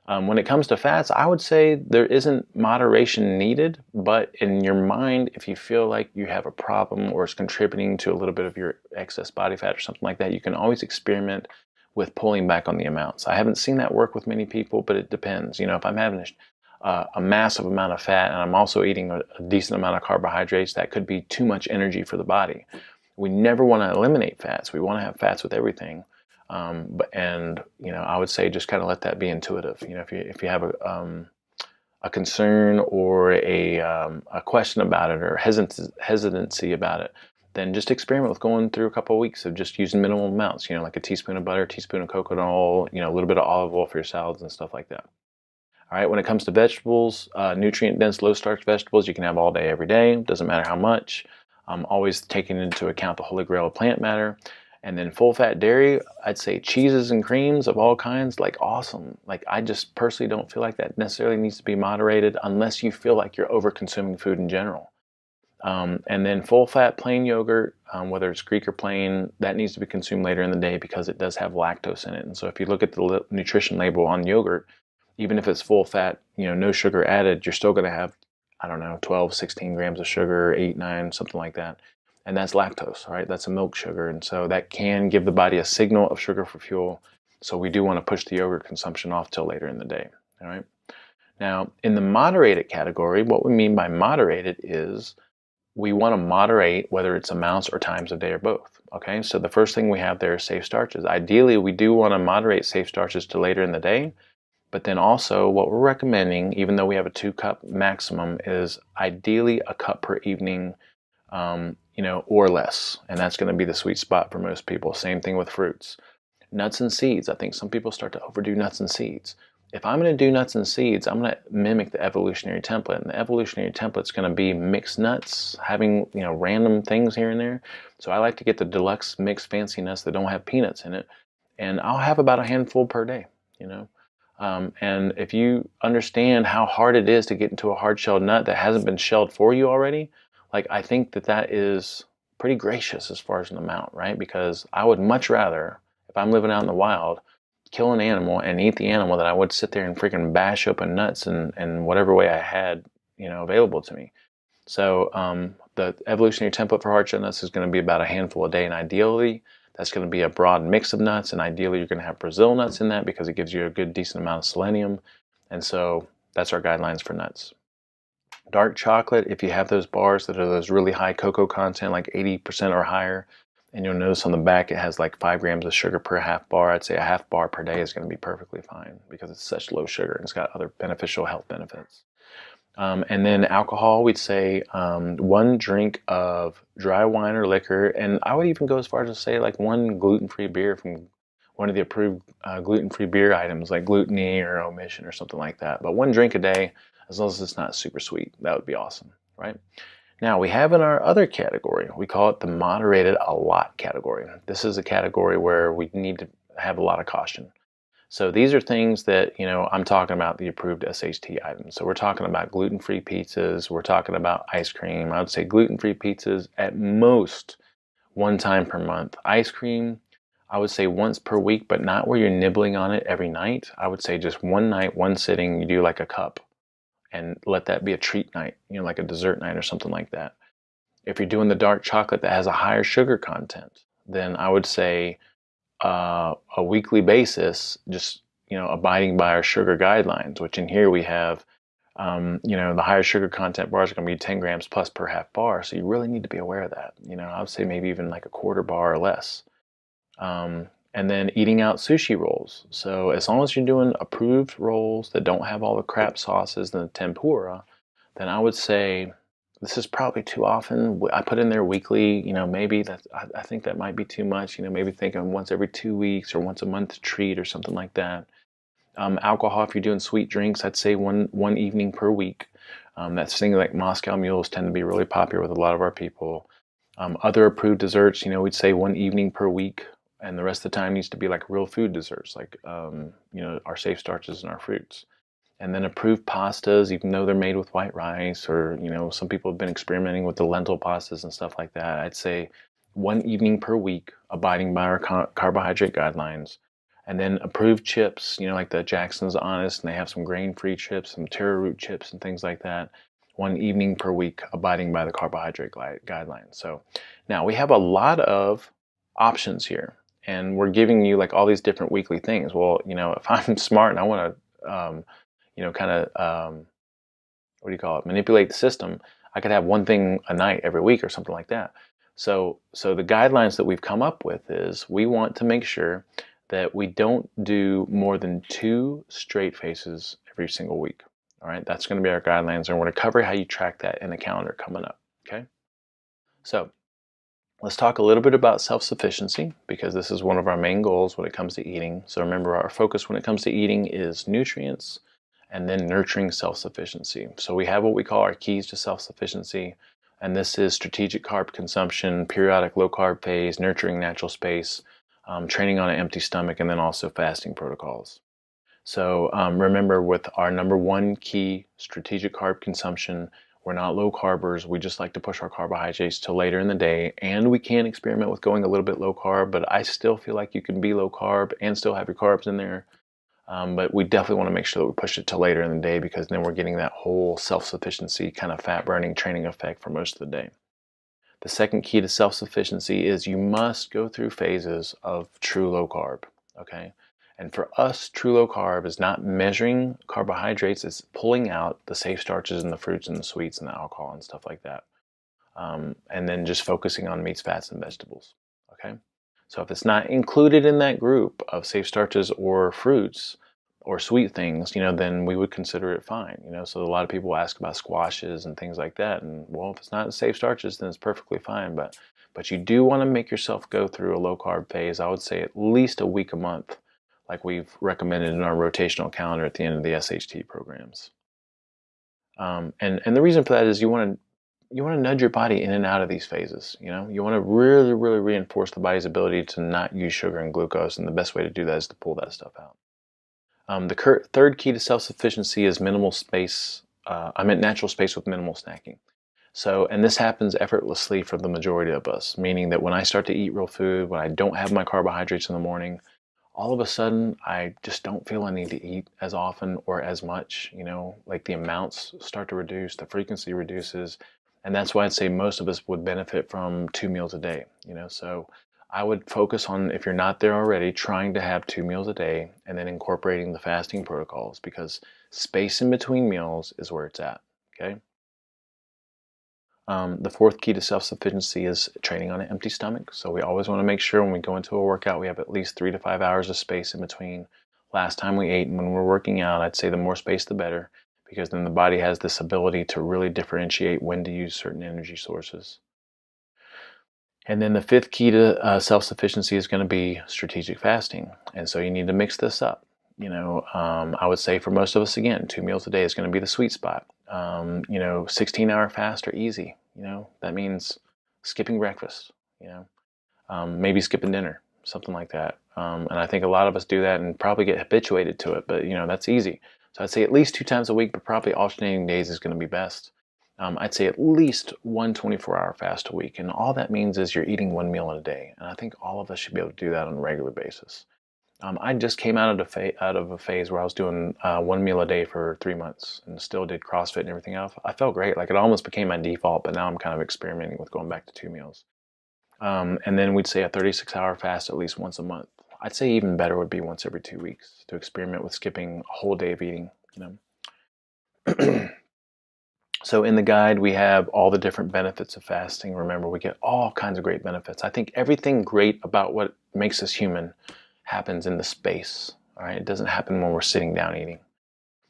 When it comes to fats, I would say there isn't moderation needed, but in your mind, if you feel like you have a problem or it's contributing to a little bit of your excess body fat or something like that, you can always experiment with pulling back on the amounts. I haven't seen that work with many people, but it depends. If I'm having a massive amount of fat and I'm also eating a decent amount of carbohydrates, that could be too much energy for the body. We never want to eliminate fats. We want to have fats with everything. I would say just kind of let that be intuitive. If you have a concern or a question about it or hesitancy about it, then just experiment with going through a couple of weeks of just using minimal amounts. Like a teaspoon of butter, a teaspoon of coconut oil, a little bit of olive oil for your salads and stuff like that. All right. When it comes to vegetables, nutrient-dense, low-starch vegetables, you can have all day, every day. Doesn't matter how much. Always taking into account the holy grail of plant matter. And then full-fat dairy, I'd say cheeses and creams of all kinds, awesome. I just personally don't feel like that necessarily needs to be moderated unless you feel like you're over-consuming food in general. And then full-fat plain yogurt, whether it's Greek or plain, that needs to be consumed later in the day because it does have lactose in it. And so if you look at the nutrition label on yogurt, even if it's full-fat, no sugar added, you're still going to have, 12, 16 grams of sugar, 8, 9, something like that. And that's lactose, right? That's a milk sugar. And so that can give the body a signal of sugar for fuel. So we do want to push the yogurt consumption off till later in the day, all right? Now, in the moderated category, what we mean by moderated is we want to moderate whether it's amounts or times of day or both, okay? So the first thing we have there is safe starches. Ideally, we do want to moderate safe starches to later in the day, But then also what we're recommending, even though we have a 2-cup maximum, is ideally a cup per evening, or less. And that's going to be the sweet spot for most people. Same thing with fruits. Nuts and seeds. I think some people start to overdo nuts and seeds. If I'm going to do nuts and seeds, I'm going to mimic the evolutionary template. And the evolutionary template is going to be mixed nuts, having random things here and there. So I like to get the deluxe mixed fancy nuts that don't have peanuts in it. And I'll have about a handful per day, and if you understand how hard it is to get into a hard-shelled nut that hasn't been shelled for you already, like, I think that is pretty gracious as far as an amount, right? Because I would much rather, if I'm living out in the wild, kill an animal and eat the animal than I would sit there and freaking bash open nuts in whatever way I had, available to me. So the evolutionary template for hard-shelled nuts is going to be about a handful a day, and ideally that's going to be a broad mix of nuts, and ideally you're going to have Brazil nuts in that because it gives you a good decent amount of selenium. And so that's our guidelines for nuts. Dark chocolate, if you have those bars that are those really high cocoa content, like 80% or higher, and you'll notice on the back it has like 5 grams of sugar per half bar, I'd say a half bar per day is going to be perfectly fine because it's such low sugar and it's got other beneficial health benefits. And then alcohol, we'd say 1 drink of dry wine or liquor, and I would even go as far as to say like 1 gluten-free beer from one of the approved gluten-free beer items like Gluttony or Omission or something like that. But 1 drink a day, as long as it's not super sweet, that would be awesome, right? Now we have in our other category, we call it the moderated a lot category. This is a category where we need to have a lot of caution. So these are things that, I'm talking about the approved SHT items. So we're talking about gluten-free pizzas. We're talking about ice cream. I would say gluten-free pizzas at most 1 time per month. Ice cream, I would say once per week, but not where you're nibbling on it every night. I would say just 1 night, 1 sitting, you do like a cup and let that be a treat night, like a dessert night or something like that. If you're doing the dark chocolate that has a higher sugar content, then I would say a weekly basis, just abiding by our sugar guidelines, which in here we have the higher sugar content bars are going to be 10 grams plus per half bar, so you really need to be aware of that. I would say maybe even like a 1/4 bar or less. And then eating out sushi rolls. So as long as you're doing approved rolls that don't have all the crap sauces and the tempura, then I would say this is probably too often. I put in there weekly, maybe I think that might be too much, maybe thinking once every 2 weeks or once a month treat or something like that. Alcohol, if you're doing sweet drinks, I'd say one evening per week. That's things like Moscow mules tend to be really popular with a lot of our people. Other approved desserts, we'd say 1 evening per week, and the rest of the time needs to be like real food desserts, like our safe starches and our fruits. And then approved pastas, even though they're made with white rice, or some people have been experimenting with the lentil pastas and stuff like that. I'd say 1 evening per week, abiding by our carbohydrate guidelines. And then approved chips, like the Jackson's Honest, and they have some grain-free chips, some taro root chips and things like that. 1 evening per week, abiding by the carbohydrate guidelines. So now we have a lot of options here, and we're giving you like all these different weekly things. Well, if I'm smart and I want to what do you call it, manipulate the system, I could have 1 thing a night every week or something like that. So the guidelines that we've come up with is we want to make sure that we don't do more than 2 straight faces every single week. All right, that's going to be our guidelines, and we're going to cover how you track that in the calendar coming up. Okay, so let's talk a little bit about self-sufficiency, because this is one of our main goals when it comes to eating. So remember, our focus when it comes to eating is nutrients and then nurturing self-sufficiency. So we have what we call our keys to self-sufficiency, and this is strategic carb consumption, periodic low-carb phase, nurturing natural space, training on an empty stomach, and then also fasting protocols. So remember, with our number 1 key, strategic carb consumption, we're not low carbers. We just like to push our carbohydrates till later in the day, and we can experiment with going a little bit low carb, but I still feel like you can be low carb and still have your carbs in there. But we definitely want to make sure that we push it till later in the day, because then we're getting that whole self-sufficiency kind of fat burning training effect for most of the day. The second key to self-sufficiency is you must go through phases of true low carb, okay? And for us, true low carb is not measuring carbohydrates, it's pulling out the safe starches and the fruits and the sweets and the alcohol and stuff like that. And then just focusing on meats, fats, and vegetables, okay? So if it's not included in that group of safe starches or fruits, or sweet things, then we would consider it fine. So a lot of people ask about squashes and things like that, and well, if it's not safe starches, then it's perfectly fine. But you do want to make yourself go through a low carb phase. I would say at least a week a month, like we've recommended in our rotational calendar at the end of the SHT programs. And the reason for that is you want to nudge your body in and out of these phases. You want to really, really reinforce the body's ability to not use sugar and glucose, and the best way to do that is to pull that stuff out. The third key to self-sufficiency is minimal space. Natural space with minimal snacking. So, and this happens effortlessly for the majority of us, meaning that when I start to eat real food, when I don't have my carbohydrates in the morning, all of a sudden I just don't feel I need to eat as often or as much. Like the amounts start to reduce, the frequency reduces, and that's why I'd say most of us would benefit from 2 meals a day. So I would focus on, if you're not there already, trying to have 2 meals a day and then incorporating the fasting protocols, because space in between meals is where it's at. Okay. The fourth key to self-sufficiency is training on an empty stomach. So we always want to make sure when we go into a workout, we have at least 3 to 5 hours of space in between last time we ate and when we're working out. I'd say the more space, the better, because then the body has this ability to really differentiate when to use certain energy sources. And then the fifth key to self-sufficiency is going to be strategic fasting. And so you need to mix this up. I would say for most of us, again, 2 meals a day is going to be the sweet spot. 16-hour fast are easy. That means skipping breakfast, maybe skipping dinner, something like that. And I think a lot of us do that and probably get habituated to it, but that's easy. So I'd say at least 2 times a week, but probably alternating days is going to be best. I'd say at least one 24-hour fast a week. And all that means is you're eating 1 meal in a day. And I think all of us should be able to do that on a regular basis. I just came out of a phase where I was doing 1 meal a day for 3 months and still did CrossFit and everything else. I felt great. Like it almost became my default, but now I'm kind of experimenting with going back to 2 meals. And then we'd say a 36-hour fast at least once a month. I'd say even better would be once every 2 weeks to experiment with skipping a whole day of eating. So in the guide, we have all the different benefits of fasting. Remember, we get all kinds of great benefits. I think everything great about what makes us human happens in the space. All right, it doesn't happen when we're sitting down eating.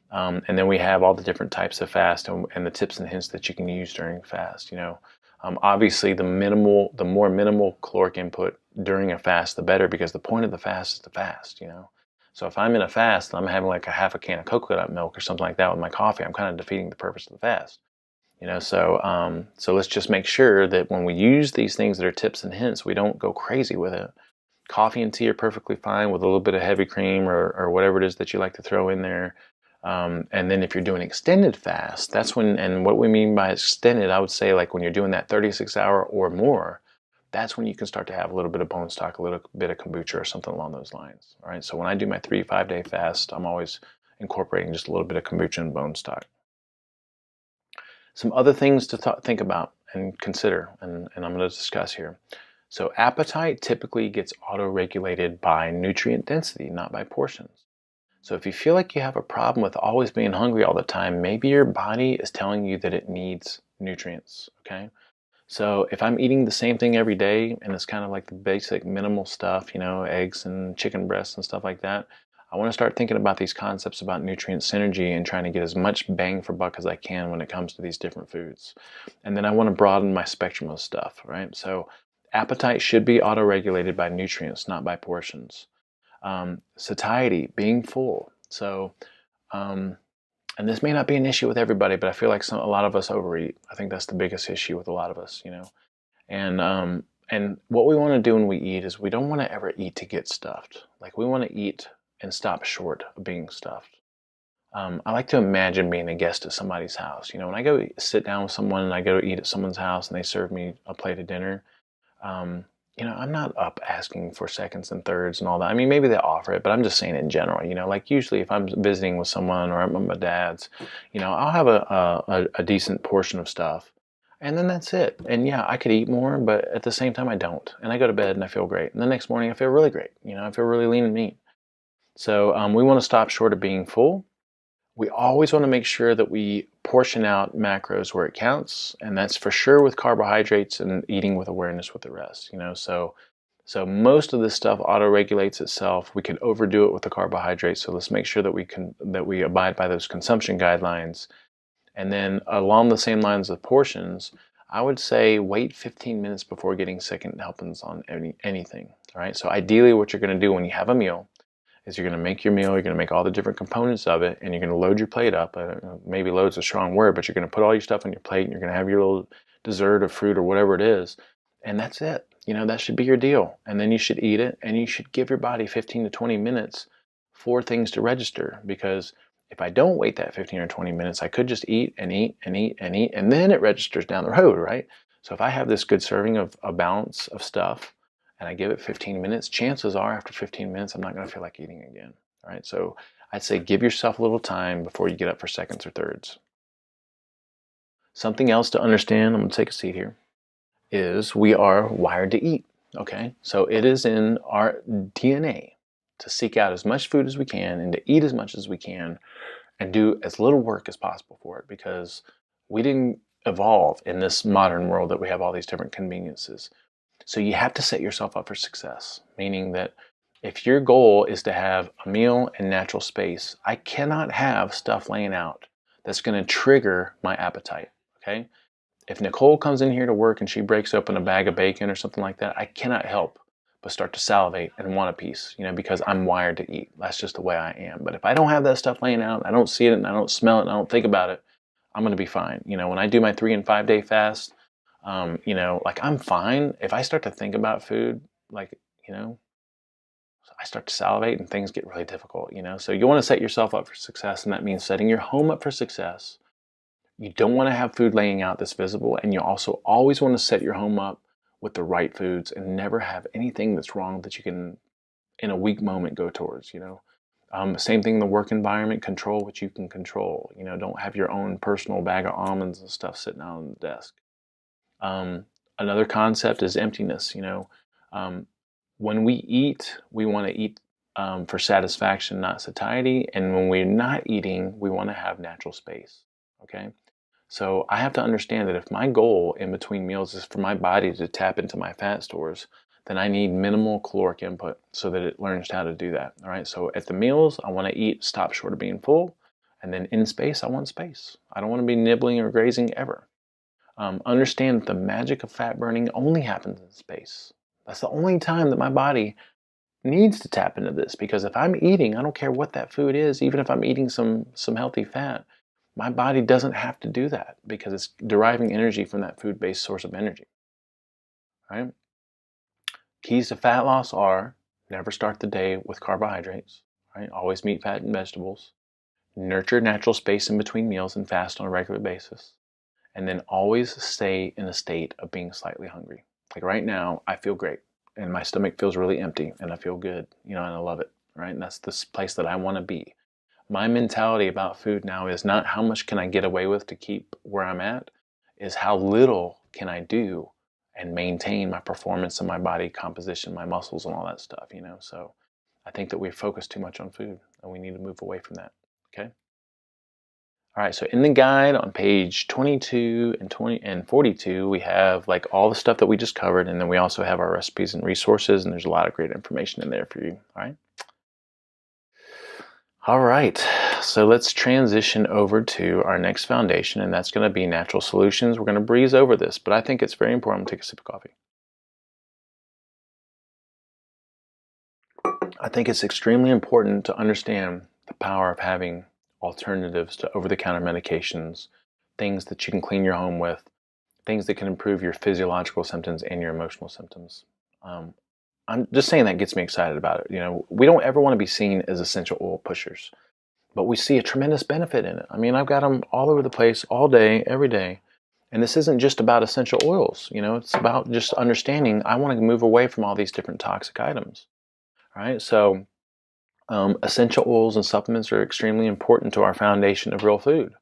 And then we have all the different types of fast and the tips and hints that you can use during fast. Obviously, the more minimal caloric input during a fast, the better, because the point of the fast is to fast. So if I'm in a fast and I'm having like a half a can of coconut milk or something like that with my coffee, I'm kind of defeating the purpose of the fast. So let's just make sure that when we use these things that are tips and hints, we don't go crazy with it. Coffee and tea are perfectly fine with a little bit of heavy cream or whatever it is that you like to throw in there. And then if you're doing extended fast, that's when, and what we mean by extended, I would say like when you're doing that 36-hour or more, that's when you can start to have a little bit of bone stock, a little bit of kombucha or something along those lines. All right. So when I do my 3-5 day fast, I'm always incorporating just a little bit of kombucha and bone stock. Some other things to think about and consider, and I'm going to discuss here. So appetite typically gets auto-regulated by nutrient density, not by portions. So if you feel like you have a problem with always being hungry all the time, maybe your body is telling you that it needs nutrients, okay? So if I'm eating the same thing every day and it's kind of like the basic minimal stuff, eggs and chicken breasts and stuff like that, I want to start thinking about these concepts about nutrient synergy and trying to get as much bang for buck as I can when it comes to these different foods. And then I want to broaden my spectrum of stuff, right? So appetite should be auto-regulated by nutrients, not by portions. Satiety, being full. So, and this may not be an issue with everybody, but I feel like a lot of us overeat. I think that's the biggest issue with a lot of us, And what we want to do when we eat is we don't want to ever eat to get stuffed. Like we want to eat and stop short of being stuffed. I like to imagine being a guest at somebody's house. When I go sit down with someone and I go to eat at someone's house and they serve me a plate of dinner, I'm not up asking for seconds and thirds and all that. I mean, maybe they offer it, but I'm just saying in general, like usually if I'm visiting with someone or I'm at my dad's, I'll have a decent portion of stuff and then that's it. And yeah, I could eat more, but at the same time I don't. And I go to bed and I feel great. And the next morning I feel really great. I feel really lean and mean. So we want to stop short of being full. We always want to make sure that we portion out macros where it counts, and that's for sure with carbohydrates and eating with awareness with the rest. So So most of this stuff auto-regulates itself. We can overdo it with the carbohydrates, so let's make sure that we abide by those consumption guidelines. And then along the same lines of portions, I would say wait 15 minutes before getting second helpings on anything. All right. So ideally, what you're going to do when you have a meal is you're going to make your meal. You're going to make all the different components of it, and you're going to load your plate up. Maybe load's a strong word, but you're going to put all your stuff on your plate, and you're going to have your little dessert or fruit or whatever it is, and that's it. You know, that should be your deal. And then you should eat it, and you should give your body 15 to 20 minutes for things to register, because if I don't wait that 15 or 20 minutes, I could just eat and eat and eat and eat, and then it registers down the road, right? So if I have this good serving of a balance of stuff and I give it 15 minutes, chances are after 15 minutes, I'm not going to feel like eating again, right? So I'd say give yourself a little time before you get up for seconds or thirds. Something else to understand, I'm going to take a seat here, is we are wired to eat, okay? So it is in our DNA to seek out as much food as we can and to eat as much as we can and do as little work as possible for it, because we didn't evolve in this modern world that we have all these different conveniences. So you have to set yourself up for success, meaning that if your goal is to have a meal and natural space, I cannot have stuff laying out that's going to trigger my appetite, okay? If Nicole comes in here to work and she breaks open a bag of bacon or something like that, I cannot help but start to salivate and want a piece, you know, because I'm wired to eat. That's just the way I am. But if I don't have that stuff laying out, I don't see it and I don't smell it and I don't think about it, I'm going to be fine. You know, when I do my 3 and 5 day fast, you know, like I'm fine. If I start to think about food, like, you know, I start to salivate and things get really difficult, you know. So you want to set yourself up for success, and that means setting your home up for success. You don't want to have food laying out that's visible, and you also always want to set your home up with the right foods and never have anything that's wrong that you can, in a weak moment, go towards, you know. Same thing in the work environment, control what you can control. You know, don't have your own personal bag of almonds and stuff sitting out on the desk. Another concept is emptiness, you know. When we eat, we want to eat for satisfaction, not satiety. And when we're not eating, we want to have natural space, okay? So I have to understand that if my goal in between meals is for my body to tap into my fat stores, then I need minimal caloric input so that it learns how to do that. All right. So at the meals, I want to eat, stop short of being full. And then in space, I want space. I don't want to be nibbling or grazing ever. Understand that the magic of fat burning only happens in space. That's the only time that my body needs to tap into this, because if I'm eating, I don't care what that food is, even if I'm eating some healthy fat, my body doesn't have to do that because it's deriving energy from that food-based source of energy, right? Keys to fat loss are never start the day with carbohydrates, right? Always meat, fat, and vegetables. Nurture natural space in between meals and fast on a regular basis. And then always stay in a state of being slightly hungry. Like right now, I feel great and my stomach feels really empty and I feel good, you know, and I love it, right? And that's this place that I want to be. My mentality about food now is not how much can I get away with to keep where I'm at, is how little can I do and maintain my performance and my body composition, my muscles and all that stuff, you know. So I think that we focus too much on food and we need to move away from that, okay? All right, so in the guide on page 22 and 20 and 42, we have like all the stuff that we just covered, and then we also have our recipes and resources, and there's a lot of great information in there for you, all right? All right, so let's transition over to our next foundation, and that's going to be natural solutions. We're going to breeze over this, but I think it's very important to take a sip of coffee. I think it's extremely important to understand the power of having alternatives to over-the-counter medications, things that you can clean your home with, things that can improve your physiological symptoms and your emotional symptoms. I'm just saying that gets me excited about it. You know, we don't ever want to be seen as essential oil pushers, but we see a tremendous benefit in it. I mean, I've got them all over the place, all day, every day. And this isn't just about essential oils. You know, it's about just understanding I want to move away from all these different toxic items. All right, so essential oils and supplements are extremely important to our foundation of real food.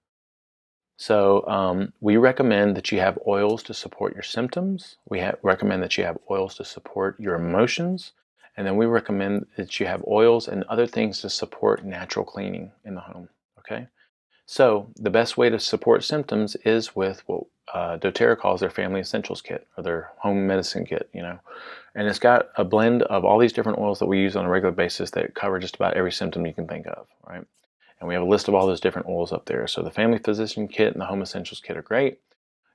So we recommend that you have oils to support your symptoms. We recommend that you have oils to support your emotions. And then we recommend that you have oils and other things to support natural cleaning in the home, okay? So the best way to support symptoms is with doTERRA calls their family essentials kit or their home medicine kit, you know. And it's got a blend of all these different oils that we use on a regular basis that cover just about every symptom you can think of, right? And we have a list of all those different oils up there. So the family physician kit and the home essentials kit are great.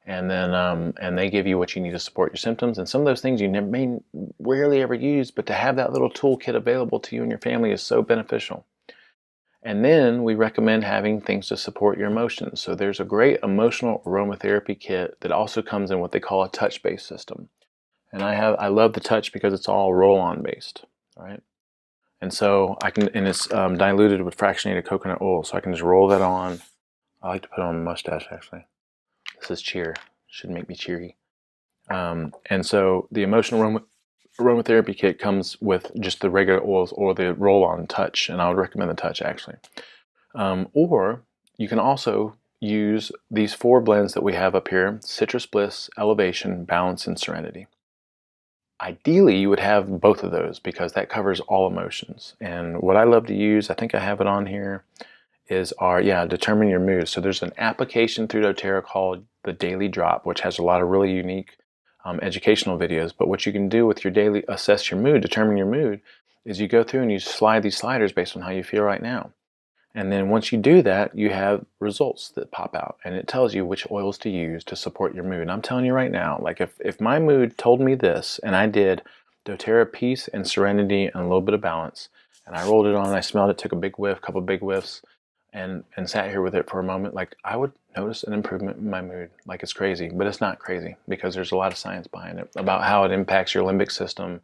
And then and they give you what you need to support your symptoms. And some of those things you may rarely ever use, but to have that little toolkit available to you and your family is so beneficial. And then we recommend having things to support your emotions. So there's a great emotional aromatherapy kit that also comes in what they call a touch-based system. And I love the touch because it's all roll-on based, right? And so and it's diluted with fractionated coconut oil, so I can just roll that on. I like to put it on my mustache, actually. This is cheer. Should make me cheery. And so the emotional aromatherapy kit comes with just the regular oils or the roll-on touch, and I would recommend the touch, actually. Or you can also use these 4 blends that we have up here: Citrus Bliss, Elevation, Balance, and Serenity. Ideally, you would have both of those because that covers all emotions. And what I love to use, I think I have it on here, is Determine Your Mood. So there's an application through doTERRA called the Daily Drop, which has a lot of really unique educational videos. But what you can do with your daily assess your mood, determine your mood, is you go through and you slide these sliders based on how you feel right now. And then once you do that, you have results that pop out, and it tells you which oils to use to support your mood. And I'm telling you right now, like if my mood told me this, and I did doTERRA Peace and Serenity and a little bit of Balance, and I rolled it on, I smelled it, took a big whiff, couple big whiffs, and sat here with it for a moment, like I would notice an improvement in my mood. Like it's crazy, but it's not crazy because there's a lot of science behind it about how it impacts your limbic system.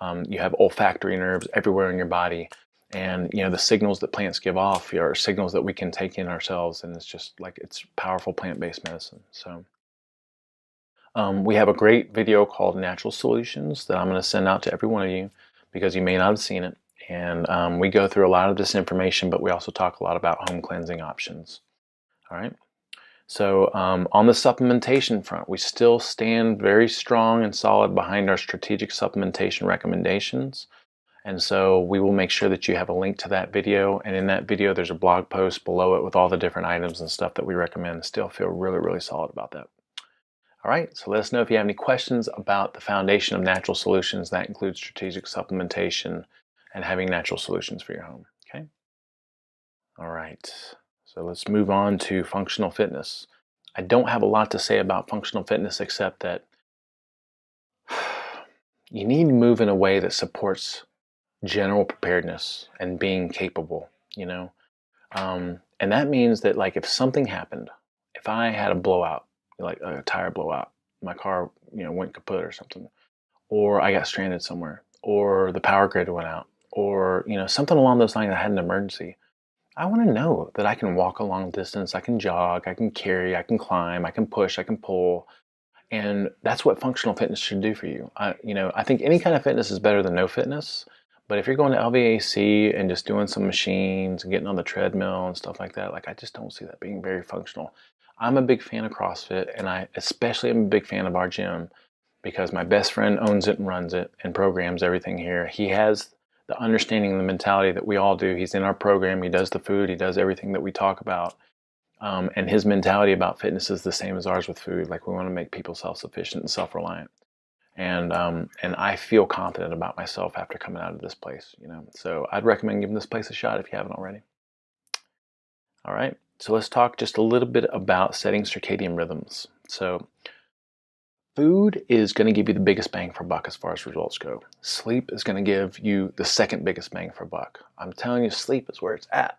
You have olfactory nerves everywhere in your body. And you know the signals that plants give off are signals that we can take in ourselves, and it's just like it's powerful plant-based medicine. So we have a great video called Natural Solutions that I'm going to send out to every one of you because you may not have seen it. And we go through a lot of this information, but we also talk a lot about home cleansing options. All right. So on the supplementation front, we still stand very strong and solid behind our strategic supplementation recommendations. And so we will make sure that you have a link to that video. And in that video, there's a blog post below it with all the different items and stuff that we recommend. Still feel really, really solid about that. All right, so let us know if you have any questions about the foundation of natural solutions. That includes strategic supplementation and having natural solutions for your home, okay? All right, so let's move on to functional fitness. I don't have a lot to say about functional fitness except that you need to move in a way that supports general preparedness and being capable, you know? And that means that like if something happened, if I had a blowout, like a tire blowout, my car, went kaput or something, or I got stranded somewhere, or the power grid went out, or, something along those lines, I had an emergency. I want to know that I can walk a long distance, I can jog, I can carry, I can climb, I can push, I can pull. And that's what functional fitness should do for you. I think any kind of fitness is better than no fitness. But if you're going to LVAC and just doing some machines and getting on the treadmill and stuff like that, like I just don't see that being very functional. I'm a big fan of CrossFit, and I especially am a big fan of our gym because my best friend owns it and runs it and programs everything here. He has the understanding and the mentality that we all do. He's in our program. He does the food. He does everything that we talk about. And his mentality about fitness is the same as ours with food. Like we want to make people self-sufficient and self-reliant. And I feel confident about myself after coming out of this place, So I'd recommend giving this place a shot if you haven't already. All right, so let's talk just a little bit about setting circadian rhythms. So food is going to give you the biggest bang for buck as far as results go. Sleep is going to give you the second biggest bang for buck. I'm telling you, sleep is where it's at.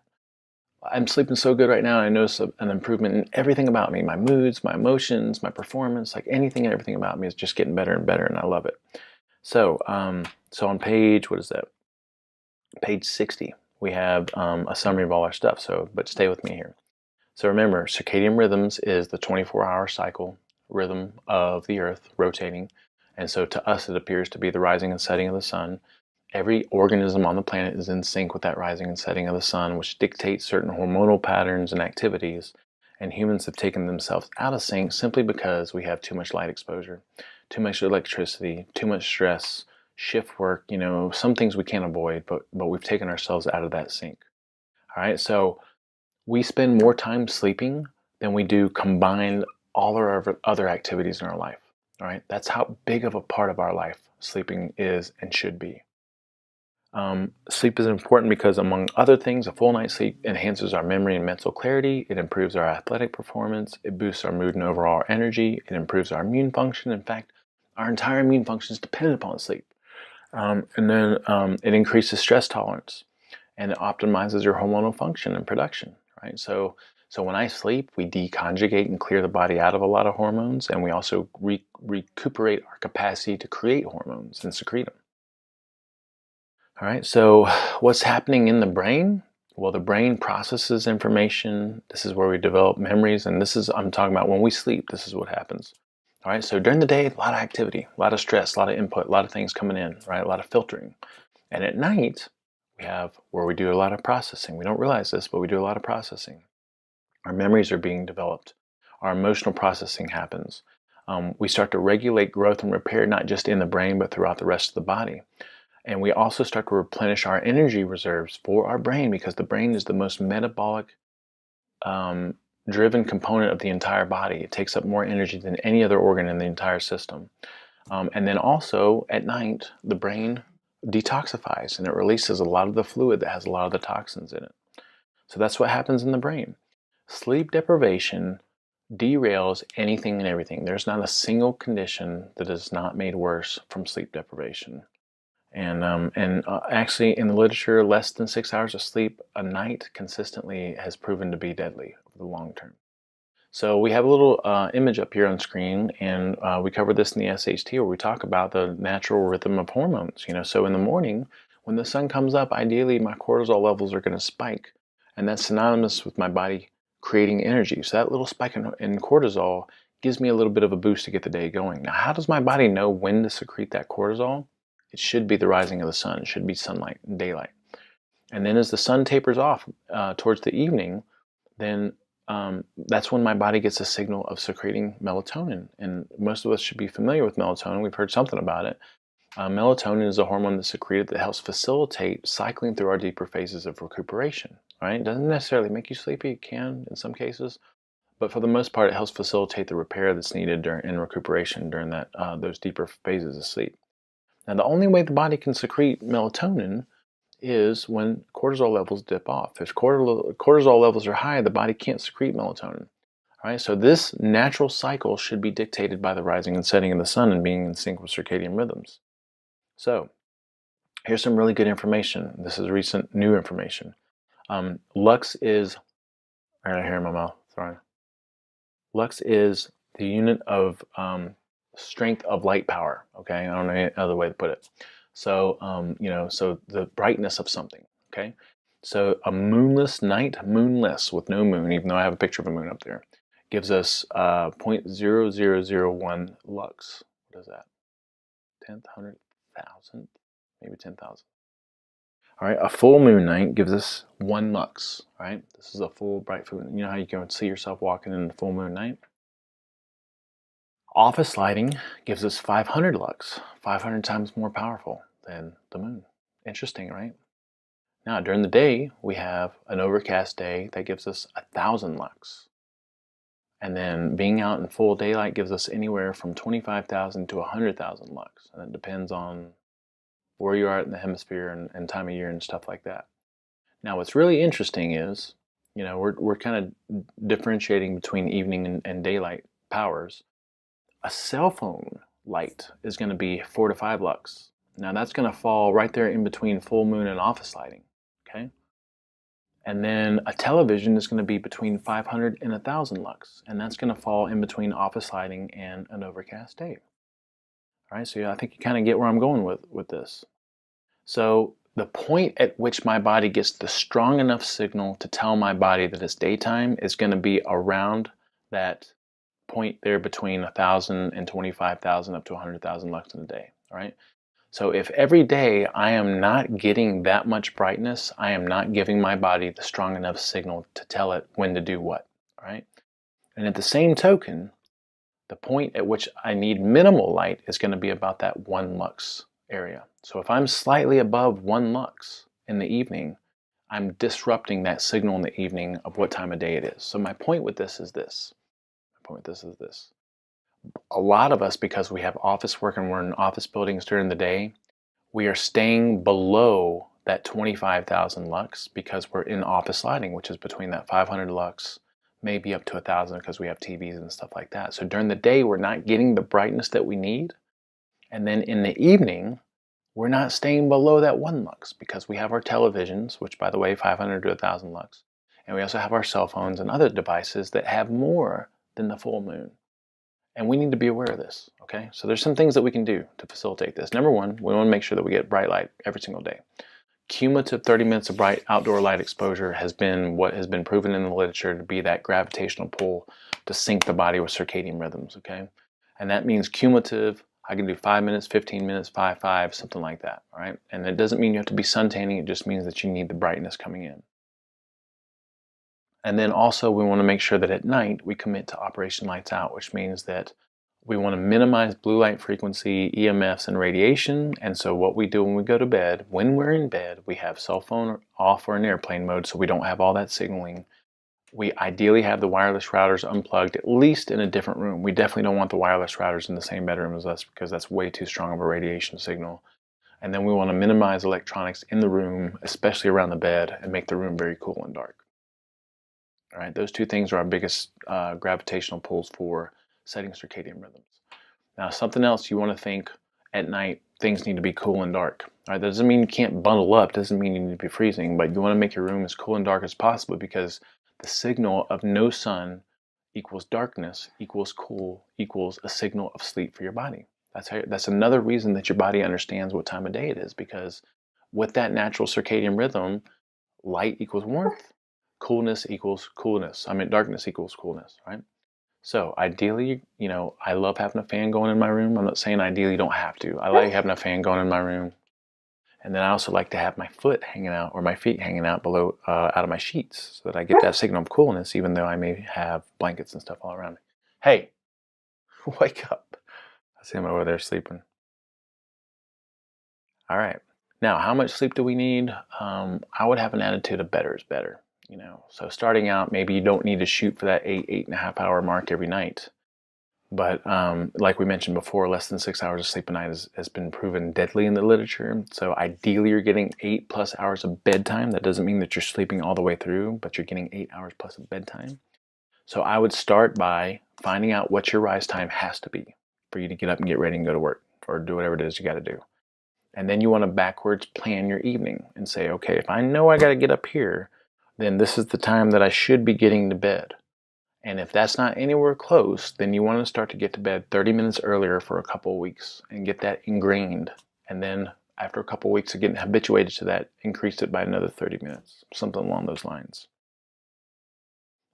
I'm sleeping so good right now, and I notice an improvement in everything about me. My moods, my emotions, my performance, like anything and everything about me is just getting better and better, and I love it. So, so on page, what is that? Page 60, we have a summary of all our stuff, but stay with me here. So remember, circadian rhythms is the 24-hour cycle rhythm of the Earth rotating. And so to us, it appears to be the rising and setting of the sun. Every organism on the planet is in sync with that rising and setting of the sun, which dictates certain hormonal patterns and activities. And humans have taken themselves out of sync simply because we have too much light exposure, too much electricity, too much stress, shift work, some things we can't avoid, but we've taken ourselves out of that sync. All right, so we spend more time sleeping than we do combined all our other activities in our life. All right, that's how big of a part of our life sleeping is and should be. Sleep is important because, among other things, a full night's sleep enhances our memory and mental clarity. It improves our athletic performance. It boosts our mood and overall energy. It improves our immune function. In fact, our entire immune function is dependent upon sleep. It increases stress tolerance, and it optimizes your hormonal function and production. Right. So when I sleep, we deconjugate and clear the body out of a lot of hormones, and we also recuperate our capacity to create hormones and secrete them. All right, so what's happening in the brain? Well, the brain processes information. This is where we develop memories, and I'm talking about when we sleep, this is what happens. All right, so during the day, a lot of activity, a lot of stress, a lot of input, a lot of things coming in, right? A lot of filtering. And at night, we have where we do a lot of processing. We don't realize this, but we do a lot of processing. Our memories are being developed. Our emotional processing happens. We start to regulate growth and repair, not just in the brain, but throughout the rest of the body. And we also start to replenish our energy reserves for our brain, because the brain is the most metabolic driven component of the entire body. It takes up more energy than any other organ in the entire system. And then also at night, the brain detoxifies and it releases a lot of the fluid that has a lot of the toxins in it. So that's what happens in the brain. Sleep deprivation derails anything and everything. There's not a single condition that is not made worse from sleep deprivation. And actually, in the literature, less than 6 hours of sleep a night consistently has proven to be deadly over the long term. So we have a little image up here on screen, and we cover this in the SHT, where we talk about the natural rhythm of hormones. So in the morning, when the sun comes up, ideally my cortisol levels are going to spike, and that's synonymous with my body creating energy. So that little spike in cortisol gives me a little bit of a boost to get the day going. Now, how does my body know when to secrete that cortisol? It should be the rising of the sun. It should be sunlight and daylight. And then as the sun tapers off towards the evening, then that's when my body gets a signal of secreting melatonin. And most of us should be familiar with melatonin. We've heard something about it. Melatonin is a hormone that's secreted that helps facilitate cycling through our deeper phases of recuperation. Right? It doesn't necessarily make you sleepy. It can in some cases. But for the most part, it helps facilitate the repair that's needed in recuperation during those deeper phases of sleep. Now, the only way the body can secrete melatonin is when cortisol levels dip off. If cortisol levels are high, the body can't secrete melatonin. All right, so this natural cycle should be dictated by the rising and setting of the sun and being in sync with circadian rhythms. So here's some really good information. This is recent new information. Lux is, right here in my mouth, sorry. Lux is the unit of strength of light power. Okay, I don't know any other way to put it. So so the brightness of something. Okay, so a moonless night, moonless with no moon, even though I have a picture of a moon up there, gives us 0.0001 lux. What is that? 10th, 100,000, maybe 10,000. All right, a full moon night gives us 1 lux. Right, this is a full bright moon. You know how you can see yourself walking in the full moon night? Office lighting gives us 500 lux, 500 times more powerful than the moon. Interesting, right? Now, during the day, we have an overcast day that gives us 1,000 lux. And then being out in full daylight gives us anywhere from 25,000 to 100,000 lux. And it depends on where you are in the hemisphere and time of year and stuff like that. Now, what's really interesting is, we're kind of differentiating between evening and daylight powers. A cell phone light is going to be 4 to 5 lux. Now that's going to fall right there in between full moon and office lighting. Okay, and then a television is going to be between 500 and 1,000 lux, and that's going to fall in between office lighting and an overcast day. All right, so I think you kind of get where I'm going with this. So the point at which my body gets the strong enough signal to tell my body that it's daytime is going to be around that point there between 1,000 and 25,000 up to 100,000 lux in a day. All right. So if every day I am not getting that much brightness, I am not giving my body the strong enough signal to tell it when to do what. All right. And at the same token, the point at which I need minimal light is going to be about that 1 lux area. So if I'm slightly above 1 lux in the evening, I'm disrupting that signal in the evening of what time of day it is. So my point with this is this. point with this is this. A lot of us, because we have office work and we're in office buildings during the day, we are staying below that 25,000 lux because we're in office lighting, which is between that 500 lux, maybe up to 1,000 because we have TVs and stuff like that. So during the day, we're not getting the brightness that we need. And then in the evening, we're not staying below that 1 lux because we have our televisions, which by the way, 500 to 1,000 lux. And we also have our cell phones and other devices that have more than the full moon. And we need to be aware of this, okay? So there's some things that we can do to facilitate this. Number one, we want to make sure that we get bright light every single day. Cumulative 30 minutes of bright outdoor light exposure has been what has been proven in the literature to be that gravitational pull to sync the body with circadian rhythms, okay? And that means cumulative, I can do 5 minutes, 15 minutes, 5, something like that, all right? And it doesn't mean you have to be sun tanning, it just means that you need the brightness coming in. And then also we want to make sure that at night we commit to Operation Lights Out, which means that we want to minimize blue light frequency, EMFs, and radiation. And so what we do when we go to bed, when we're in bed, we have cell phone off or in airplane mode so we don't have all that signaling. We ideally have the wireless routers unplugged, at least in a different room. We definitely don't want the wireless routers in the same bedroom as us because that's way too strong of a radiation signal. And then we want to minimize electronics in the room, especially around the bed, and make the room very cool and dark. All right, those two things are our biggest gravitational pulls for setting circadian rhythms. Now, something else you want to think at night, things need to be cool and dark. All right, that doesn't mean you can't bundle up, doesn't mean you need to be freezing, but you want to make your room as cool and dark as possible because the signal of no sun equals darkness equals cool equals a signal of sleep for your body. That's another reason that your body understands what time of day it is, because with that natural circadian rhythm, light equals warmth, coolness equals coolness. I mean, darkness equals coolness, right? So ideally, you know, I love having a fan going in my room. I'm not saying ideally you don't have to. I like having a fan going in my room. And then I also like to have my foot hanging out or my feet hanging out below, out of my sheets so that I get that signal of coolness, even though I may have blankets and stuff all around me. Hey, wake up. I see him over there sleeping. All right. Now, how much sleep do we need? I would have an attitude of better is better. You know, so starting out, maybe you don't need to shoot for that 8.5 hour mark every night. But like we mentioned before, less than 6 hours of sleep a night has been proven deadly in the literature. So ideally, you're getting 8+ hours of bedtime. That doesn't mean that you're sleeping all the way through, but you're getting 8 hours plus of bedtime. So I would start by finding out what your rise time has to be for you to get up and get ready and go to work or do whatever it is you got to do. And then you want to backwards plan your evening and say, okay, if I know I got to get up here, then this is the time that I should be getting to bed. And if that's not anywhere close, then you want to start to get to bed 30 minutes earlier for a couple of weeks and get that ingrained. And then after a couple of weeks of getting habituated to that, increase it by another 30 minutes, something along those lines.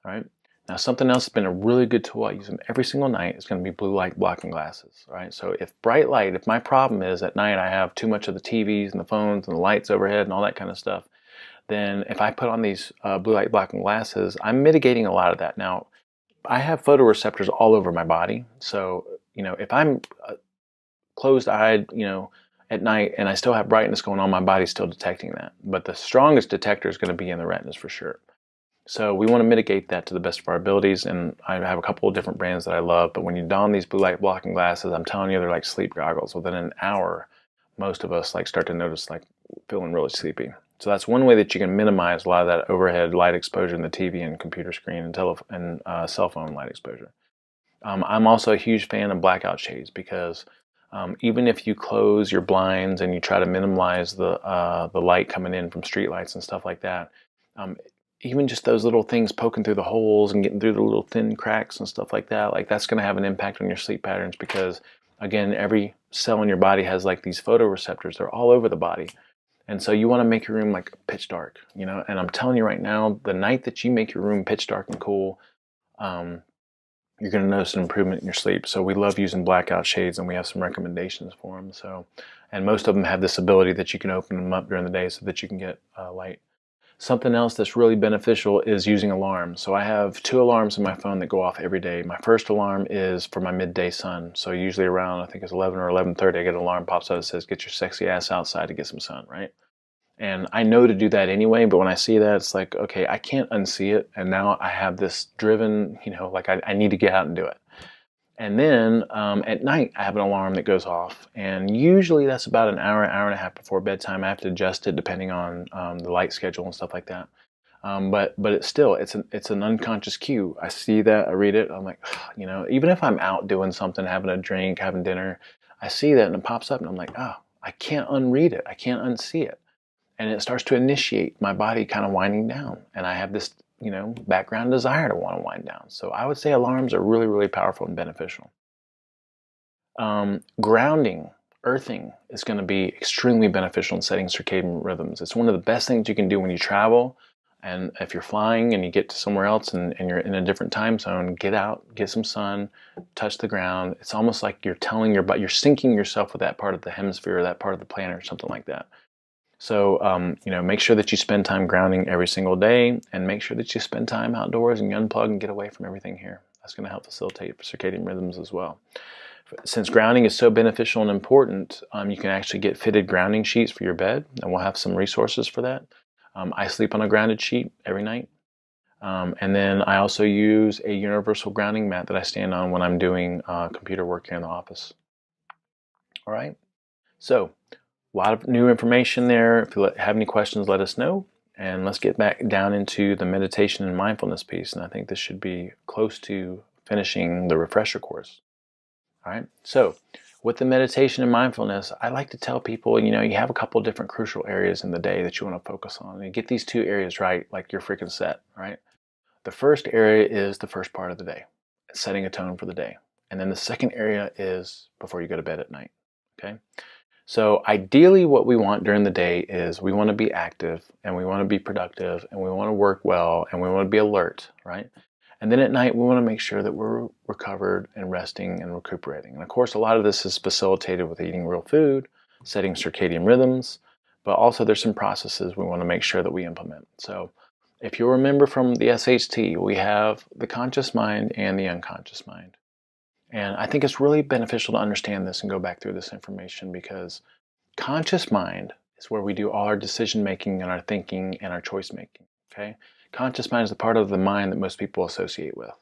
All right. Now, something else that's been a really good tool I use them every single night is going to be blue light blocking glasses. All right. So if bright light, if my problem is at night I have too much of the TVs and the phones and the lights overhead and all that kind of stuff, then if I put on these blue light blocking glasses, I'm mitigating a lot of that. Now, I have photoreceptors all over my body. So, you know, if I'm closed-eyed, you know, at night and I still have brightness going on, my body's still detecting that. But the strongest detector is going to be in the retinas for sure. So we want to mitigate that to the best of our abilities. And I have a couple of different brands that I love. But when you don these blue light blocking glasses, I'm telling you, they're like sleep goggles. Within an hour, most of us like start to notice like feeling really sleepy. So that's one way that you can minimize a lot of that overhead light exposure in the TV and computer screen and cell phone light exposure. I'm also a huge fan of blackout shades because even if you close your blinds and you try to minimize the light coming in from street lights and stuff like that, even just those little things poking through the holes and getting through the little thin cracks and stuff like that's going to have an impact on your sleep patterns because, again, every cell in your body has like these photoreceptors. They're all over the body. And so you want to make your room like pitch dark, you know, and I'm telling you right now, the night that you make your room pitch dark and cool, you're going to notice an improvement in your sleep. So we love using blackout shades and we have some recommendations for them. So, and most of them have this ability that you can open them up during the day so that you can get light. Something else that's really beneficial is using alarms. So I have 2 alarms in my phone that go off every day. My first alarm is for my midday sun. So usually around, I think it's 11 or 11:30, I get an alarm pops up that says, get your sexy ass outside to get some sun, right? And I know to do that anyway, but when I see that, it's like, okay, I can't unsee it. And now I have this driven, like I need to get out and do it. And then at night, I have an alarm that goes off. And usually that's about an hour, hour and a half before bedtime. I have to adjust it depending on the light schedule and stuff like that. But it's still, it's an unconscious cue. I see that, I read it, I'm like, even if I'm out doing something, having a drink, having dinner, I see that and it pops up and I'm like, oh, I can't unread it. I can't unsee it. And it starts to initiate my body kind of winding down. And I have this, background desire to want to wind down. So I would say alarms are really, really powerful and beneficial. Grounding, earthing is going to be extremely beneficial in setting circadian rhythms. It's one of the best things you can do when you travel. And if you're flying and you get to somewhere else and you're in a different time zone, get out, get some sun, touch the ground. It's almost like you're telling your body, you're syncing yourself with that part of the hemisphere or that part of the planet or something like that. So, make sure that you spend time grounding every single day and make sure that you spend time outdoors and you unplug and get away from everything here. That's going to help facilitate circadian rhythms as well. Since grounding is so beneficial and important, you can actually get fitted grounding sheets for your bed, and we'll have some resources for that. I sleep on a grounded sheet every night. And then I also use a universal grounding mat that I stand on when I'm doing computer work here in the office. All right. So, a lot of new information there. If you have any questions, let us know. And let's get back down into the meditation and mindfulness piece. And I think this should be close to finishing the refresher course. All right. So with the meditation and mindfulness, I like to tell people, you have a couple of different crucial areas in the day that you want to focus on. And you get these two areas right, like you're freaking set, right? The first area is the first part of the day, setting a tone for the day. And then the second area is before you go to bed at night. Okay. So ideally what we want during the day is we want to be active and we want to be productive and we want to work well and we want to be alert, right? And then at night we want to make sure that we're recovered and resting and recuperating. And of course a lot of this is facilitated with eating real food, setting circadian rhythms, but also there's some processes we want to make sure that we implement. So if you remember from the SHT, we have the conscious mind and the unconscious mind. And I think it's really beneficial to understand this and go back through this information because conscious mind is where we do all our decision making and our thinking and our choice making. Okay? Conscious mind is the part of the mind that most people associate with.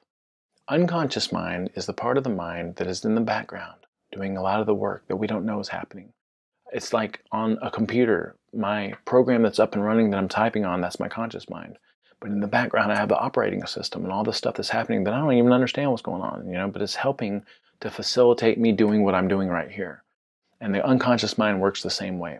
Unconscious mind is the part of the mind that is in the background, doing a lot of the work that we don't know is happening. It's like on a computer, my program that's up and running that I'm typing on, that's my conscious mind. But in the background, I have the operating system and all this stuff that's happening that I don't even understand what's going on, but it's helping to facilitate me doing what I'm doing right here. And the unconscious mind works the same way.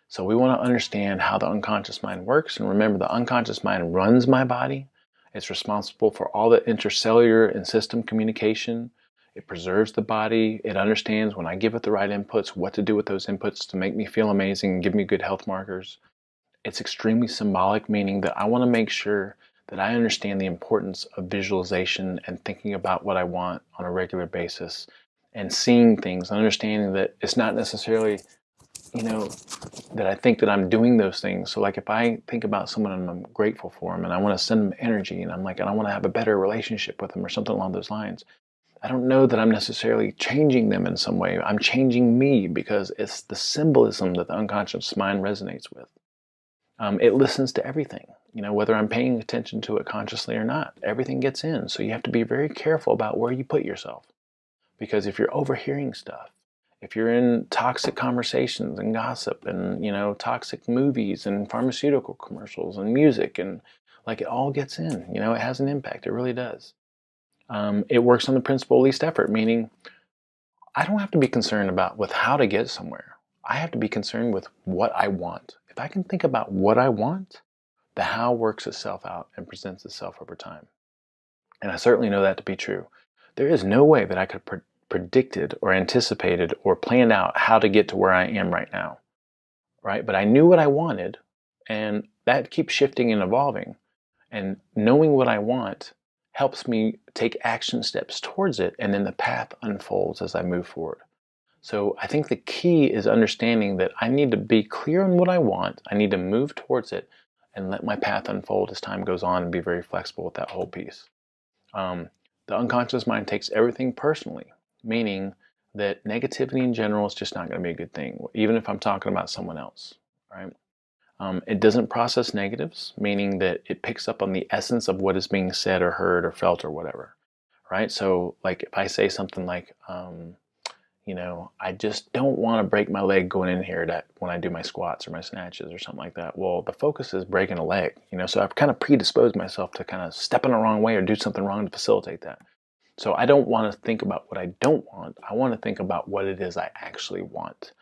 So we want to understand how the unconscious mind works. And remember, the unconscious mind runs my body. It's responsible for all the intercellular and system communication. It preserves the body. It understands when I give it the right inputs, what to do with those inputs to make me feel amazing and give me good health markers. It's extremely symbolic, meaning that I want to make sure that I understand the importance of visualization and thinking about what I want on a regular basis and seeing things, understanding that it's not necessarily, that I think that I'm doing those things. So like if I think about someone and I'm grateful for them and I want to send them energy and I'm like, and I want to have a better relationship with them or something along those lines, I don't know that I'm necessarily changing them in some way. I'm changing me because it's the symbolism that the unconscious mind resonates with. It listens to everything, whether I'm paying attention to it consciously or not. Everything gets in. So you have to be very careful about where you put yourself. Because if you're overhearing stuff, if you're in toxic conversations and gossip and, toxic movies and pharmaceutical commercials and music and it all gets in, it has an impact. It really does. It works on the principle of least effort, meaning I don't have to be concerned about with how to get somewhere. I have to be concerned with what I want. If I can think about what I want, the how works itself out and presents itself over time. And I certainly know that to be true. There is no way that I could predicted or anticipated or planned out how to get to where I am right now, right? But I knew what I wanted, and that keeps shifting and evolving. And knowing what I want helps me take action steps towards it, and then the path unfolds as I move forward. So I think the key is understanding that I need to be clear on what I want. I need to move towards it and let my path unfold as time goes on and be very flexible with that whole piece. The unconscious mind takes everything personally, meaning that negativity in general is just not going to be a good thing, even if I'm talking about someone else, right? It doesn't process negatives, meaning that it picks up on the essence of what is being said or heard or felt or whatever, right? So like if I say something like, I just don't want to break my leg going in here when I do my squats or my snatches or something like that. Well, the focus is breaking a leg, so I've kind of predisposed myself to kind of step in the wrong way or do something wrong to facilitate that. So I don't want to think about what I don't want. I want to think about what it is I actually want.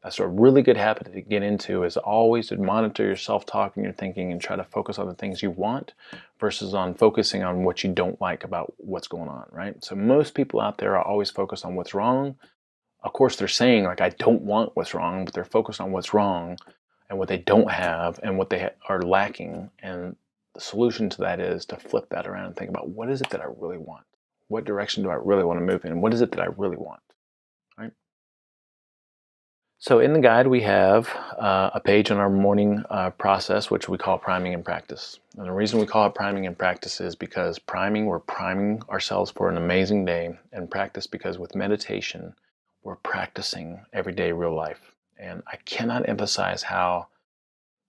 That's a really good habit to get into, is always to monitor your self-talk and your thinking and try to focus on the things you want versus on focusing on what you don't like about what's going on, right? So most people out there are always focused on what's wrong. Of course, they're saying, like, I don't want what's wrong, but they're focused on what's wrong and what they don't have and what they are lacking. And the solution to that is to flip that around and think about, what is it that I really want? What direction do I really want to move in? What is it that I really want? Right? So in the guide, we have a page on our morning process, which we call priming and practice. And the reason we call it priming and practice is because we're priming ourselves for an amazing day, and practice because with meditation, we're practicing everyday real life. And I cannot emphasize how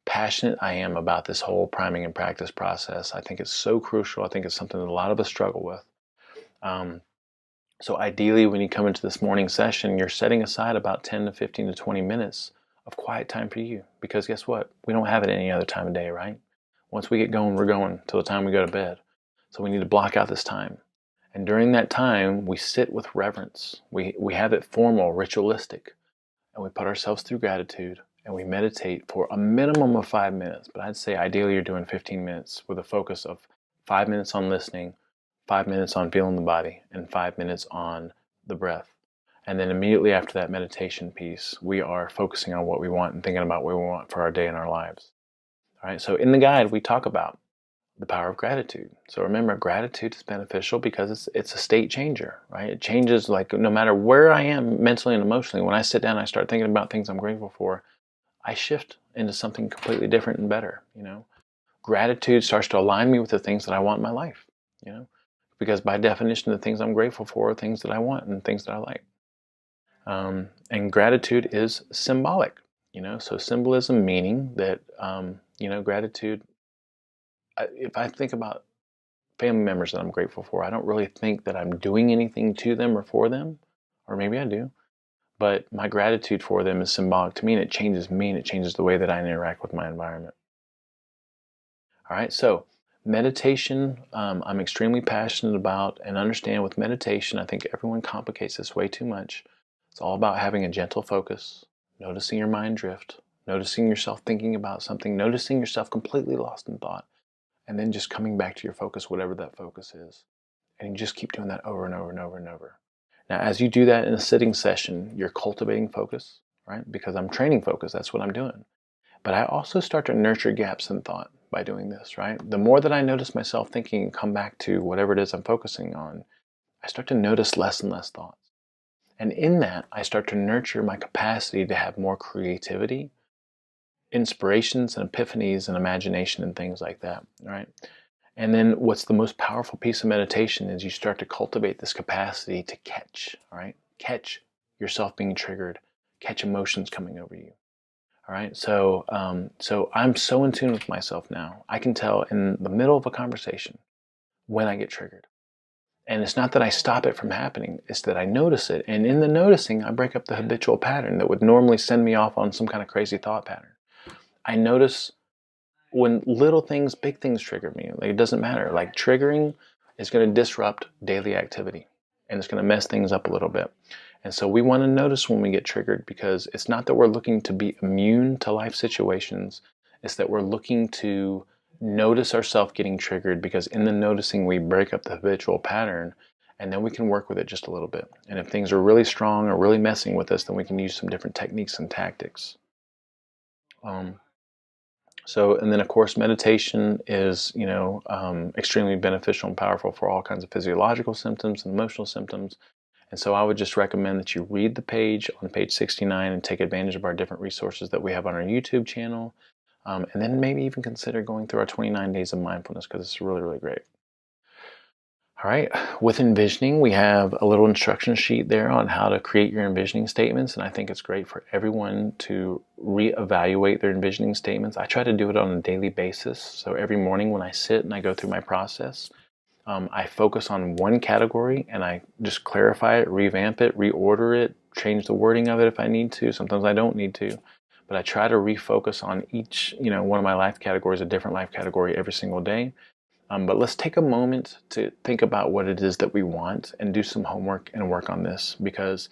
passionate I am about this whole priming and practice process. I think it's so crucial. I think it's something that a lot of us struggle with. So ideally, when you come into this morning session, you're setting aside about 10 to 15 to 20 minutes of quiet time for you. Because guess what? We don't have it any other time of day, right? Once we get going, we're going till the time we go to bed. So we need to block out this time. And during that time, we sit with reverence. We have it formal, ritualistic, and we put ourselves through gratitude, and we meditate for a minimum of 5 minutes. But I'd say ideally you're doing 15 minutes with a focus of 5 minutes on listening, 5 minutes on feeling the body, and 5 minutes on the breath. And then immediately after that meditation piece, we are focusing on what we want and thinking about what we want for our day and our lives. All right, so in the guide, we talk about the power of gratitude. So remember, gratitude is beneficial because it's a state changer, right? It changes, like, no matter where I am mentally and emotionally. When I sit down and I start thinking about things I'm grateful for, I shift into something completely different and better. Gratitude starts to align me with the things that I want in my life, because by definition, the things I'm grateful for are things that I want and things that I like. And gratitude is symbolic, so symbolism, meaning that, gratitude, if I think about family members that I'm grateful for, I don't really think that I'm doing anything to them or for them, or maybe I do, but my gratitude for them is symbolic to me, and it changes me, and it changes the way that I interact with my environment. All right, so meditation, I'm extremely passionate about, and understand with meditation, I think everyone complicates this way too much. It's all about having a gentle focus, noticing your mind drift, noticing yourself thinking about something, noticing yourself completely lost in thought, and then just coming back to your focus, whatever that focus is. And you just keep doing that over and over and over and over. Now, as you do that in a sitting session, you're cultivating focus, right? Because I'm training focus, that's what I'm doing. But I also start to nurture gaps in thought by doing this, right? The more that I notice myself thinking and come back to whatever it is I'm focusing on, I start to notice less and less thoughts. And in that, I start to nurture my capacity to have more creativity, inspirations and epiphanies and imagination and things like that, right? And then what's the most powerful piece of meditation is you start to cultivate this capacity to catch, all right? Catch yourself being triggered, catch emotions coming over you. All right, so I'm so in tune with myself now. I can tell in the middle of a conversation when I get triggered. And it's not that I stop it from happening, it's that I notice it. And in the noticing, I break up the habitual pattern that would normally send me off on some kind of crazy thought pattern. I notice when little things, big things trigger me. Like, it doesn't matter. Like, triggering is going to disrupt daily activity, and it's going to mess things up a little bit. And so we want to notice when we get triggered, because it's not that we're looking to be immune to life situations. It's that we're looking to notice ourselves getting triggered, because in the noticing, we break up the habitual pattern, and then we can work with it just a little bit. And if things are really strong or really messing with us, then we can use some different techniques and tactics. And then of course, meditation is, extremely beneficial and powerful for all kinds of physiological symptoms and emotional symptoms. And so I would just recommend that you read the page on page 69 and take advantage of our different resources that we have on our YouTube channel. And then maybe even consider going through our 29 days of mindfulness, because it's really, really great. All right, with envisioning, we have a little instruction sheet there on how to create your envisioning statements, and I think it's great for everyone to reevaluate their envisioning statements. I try to do it on a daily basis, so every morning when I sit and I go through my process, I focus on one category and I just clarify it, revamp it, reorder it, change the wording of it if I need to. Sometimes I don't need to, but I try to refocus on each, one of my life categories, a different life category every single day. But let's take a moment to think about what it is that we want and do some homework and work on this, because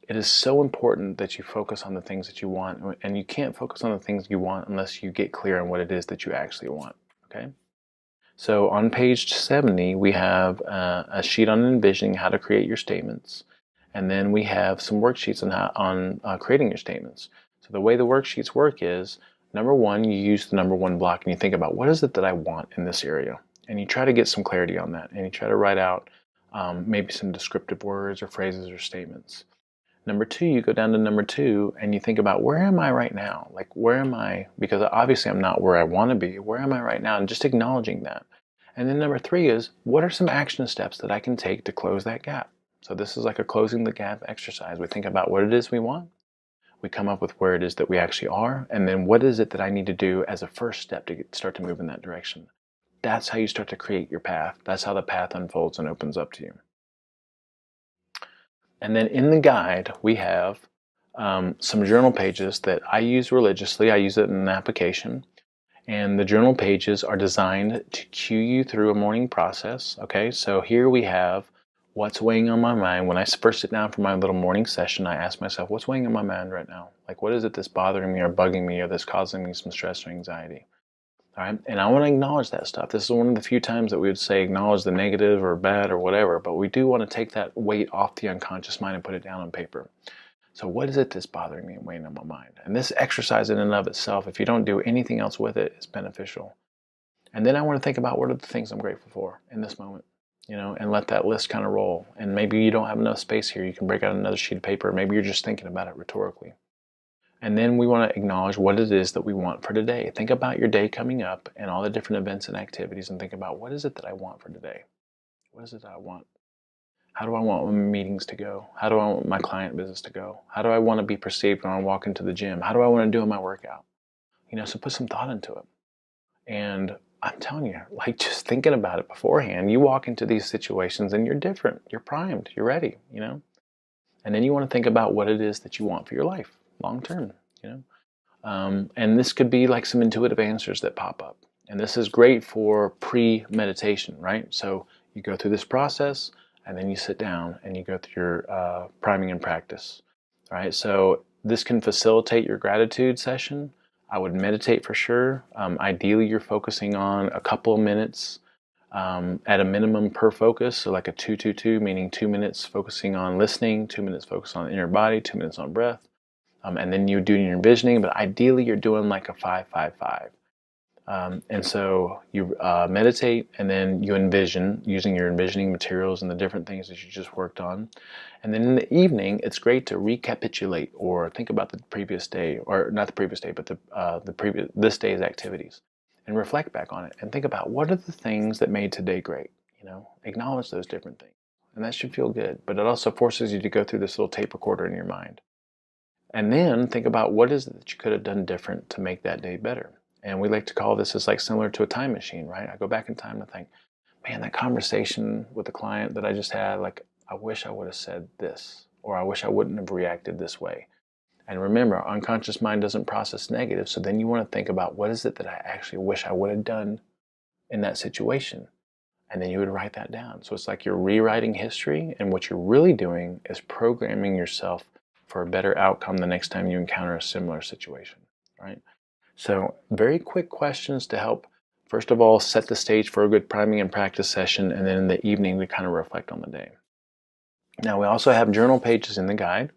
it is so important that you focus on the things that you want, and you can't focus on the things you want unless you get clear on what it is that you actually want, okay? So on page 70, we have a sheet on envisioning how to create your statements, and then we have some worksheets on creating your statements. So the way the worksheets work is, number one, you use the number one block and you think about what is it that I want in this area, and you try to get some clarity on that, and you try to write out maybe some descriptive words or phrases or statements. Number two, you go down to number two and you think about, where am I right now? Like, where am I? Because obviously I'm not where I want to be. Where am I right now? And just acknowledging that. And then number three is, what are some action steps that I can take to close that gap? So this is like a closing the gap exercise. We think about what it is we want. We come up with where it is that we actually are. And then what is it that I need to do as a first step to start to move in that direction? That's how you start to create your path. That's how the path unfolds and opens up to you. And then in the guide, we have some journal pages that I use religiously. I use it in an application. And the journal pages are designed to cue you through a morning process. Okay, so here we have what's weighing on my mind. When I first sit down for my little morning session, I ask myself, what's weighing on my mind right now? Like, what is it that's bothering me or bugging me or that's causing me some stress or anxiety? All right, and I want to acknowledge that stuff. This is one of the few times that we would say acknowledge the negative or bad or whatever, but we do want to take that weight off the unconscious mind and put it down on paper. So what is it that's bothering me and weighing on my mind? And this exercise in and of itself, if you don't do anything else with it, is beneficial. And then I want to think about, what are the things I'm grateful for in this moment, and let that list kind of roll. And maybe you don't have enough space here. You can break out another sheet of paper. Maybe you're just thinking about it rhetorically. And then we want to acknowledge what it is that we want for today. Think about your day coming up and all the different events and activities, and think about, what is it that I want for today? What is it that I want? How do I want my meetings to go? How do I want my client business to go? How do I want to be perceived when I walk into the gym? How do I want to do in my workout? So put some thought into it. And I'm telling you, like, just thinking about it beforehand, you walk into these situations and you're different. You're primed. You're ready, And then you want to think about what it is that you want for your life long term, and this could be like some intuitive answers that pop up. And this is great for pre-meditation, right? So you go through this process and then you sit down and you go through your priming and practice, right? So this can facilitate your gratitude session. I would meditate for sure. Ideally, you're focusing on a couple of minutes at a minimum per focus, so like a 2-2-2, meaning 2 minutes focusing on listening, 2 minutes focused on inner body, 2 minutes on breath, and then you do your envisioning. But ideally, you're doing like a 5-5-5. And so you meditate, and then you envision using your envisioning materials and the different things that you just worked on. And then in the evening, it's great to recapitulate or think about the previous day, or not the previous day, but this day's activities, and reflect back on it and think about, what are the things that made today great. Acknowledge those different things, and that should feel good. But it also forces you to go through this little tape recorder in your mind, and then think about, what is it that you could have done different to make that day better. And we like to call this, as like similar to a time machine, right? I go back in time and think, man, that conversation with the client that I just had, like, I wish I would have said this, or I wish I wouldn't have reacted this way. And remember, our unconscious mind doesn't process negative, so then you want to think about, what is it that I actually wish I would have done in that situation? And then you would write that down. So it's like you're rewriting history, and what you're really doing is programming yourself for a better outcome the next time you encounter a similar situation, right? So very quick questions to help, first of all, set the stage for a good priming and practice session, and then in the evening we kind of reflect on the day. Now, we also have journal pages in the guide,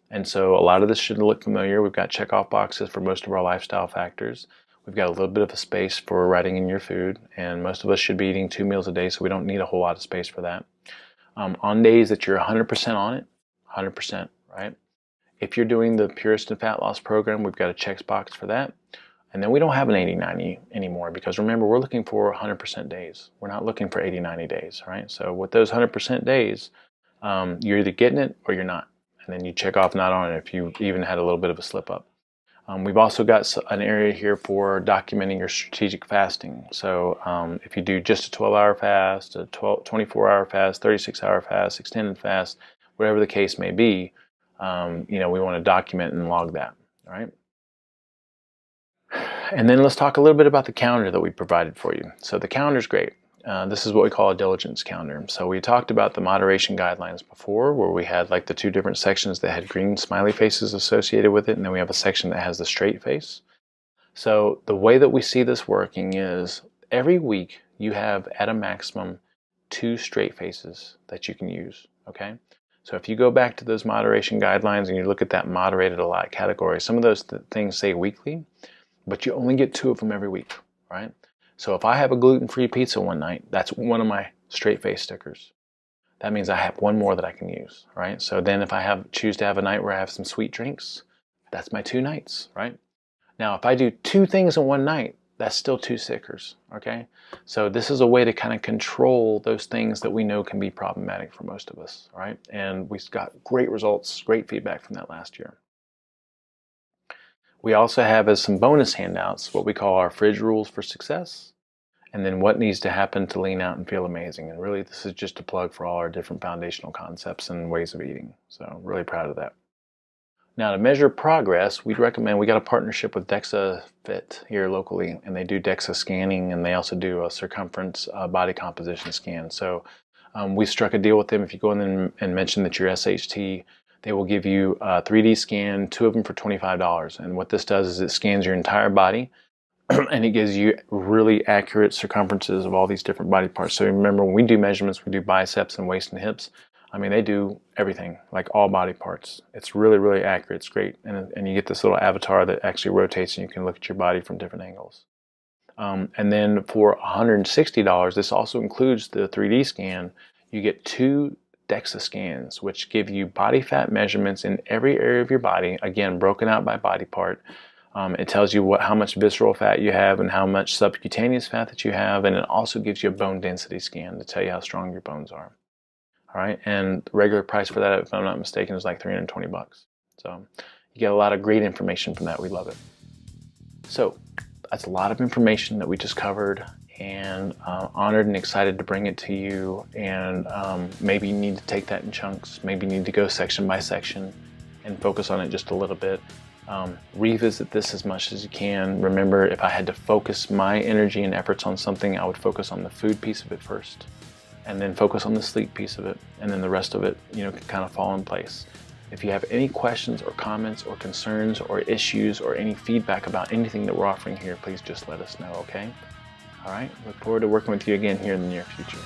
and so a lot of this should look familiar. We've got checkoff boxes for most of our lifestyle factors. We've got a little bit of a space for writing in your food, and most of us should be eating 2 meals a day, so we don't need a whole lot of space for that. On days that you're 100% on it, 100%, right? If you're doing the Purist and Fat Loss program, we've got a checkbox for that. And then we don't have an 80-90 anymore, because remember, we're looking for 100% days. We're not looking for 80-90 days, right? So with those 100% days, you're either getting it or you're not. And then you check off not on it if you even had a little bit of a slip up. We've also got an area here for documenting your strategic fasting. So if you do just a 12-hour fast, a 24-hour fast, 36-hour fast, extended fast, whatever the case may be, we want to document and log that, all right? And then let's talk a little bit about the calendar that we provided for you. So the calendar is great. This is what we call a diligence calendar. So we talked about the moderation guidelines before, where we had like the two different sections that had green smiley faces associated with it, and then we have a section that has the straight face. So the way that we see this working is every week you have at a maximum 2 straight faces that you can use, okay? So if you go back to those moderation guidelines and you look at that moderated a lot category, some of those things say weekly, but you only get 2 of them every week, right? So if I have a gluten-free pizza one night, that's one of my straight face stickers. That means I have one more that I can use, right? So then if I choose to have a night where I have some sweet drinks, that's my 2 nights, right? Now, if I do 2 things in one night, that's still 2 stickers, okay? So this is a way to kind of control those things that we know can be problematic for most of us, right? And we've got great results, great feedback from that last year. We also have as some bonus handouts what we call our fridge rules for success, and then what needs to happen to lean out and feel amazing. And really, this is just a plug for all our different foundational concepts and ways of eating. So really proud of that. Now, to measure progress, we'd recommend, we got a partnership with DEXA Fit here locally, and they do DEXA scanning, and they also do a circumference body composition scan. So we struck a deal with them. If you go in and mention that you're SHT, they will give you a 3D scan, 2 of them for $25. And what this does is it scans your entire body, and it gives you really accurate circumferences of all these different body parts. So remember, when we do measurements, we do biceps and waist and hips. I mean, they do everything, like all body parts. It's really, really accurate. It's great. And you get this little avatar that actually rotates, and you can look at your body from different angles. And then for $160, this also includes the 3D scan. You get 2 DEXA scans, which give you body fat measurements in every area of your body, again, broken out by body part. It tells you how much visceral fat you have and how much subcutaneous fat that you have, and it also gives you a bone density scan to tell you how strong your bones are. All right, and the regular price for that, if I'm not mistaken, is like $320. So you get a lot of great information from that. We love it. So that's a lot of information that we just covered, and honored and excited to bring it to you. And maybe you need to take that in chunks. Maybe you need to go section by section and focus on it just a little bit. Revisit this as much as you can. Remember, if I had to focus my energy and efforts on something, I would focus on the food piece of it first, and then focus on the sleep piece of it, and then the rest of it, can kind of fall in place. If you have any questions or comments or concerns or issues or any feedback about anything that we're offering here, please just let us know, okay? All right, look forward to working with you again here in the near future.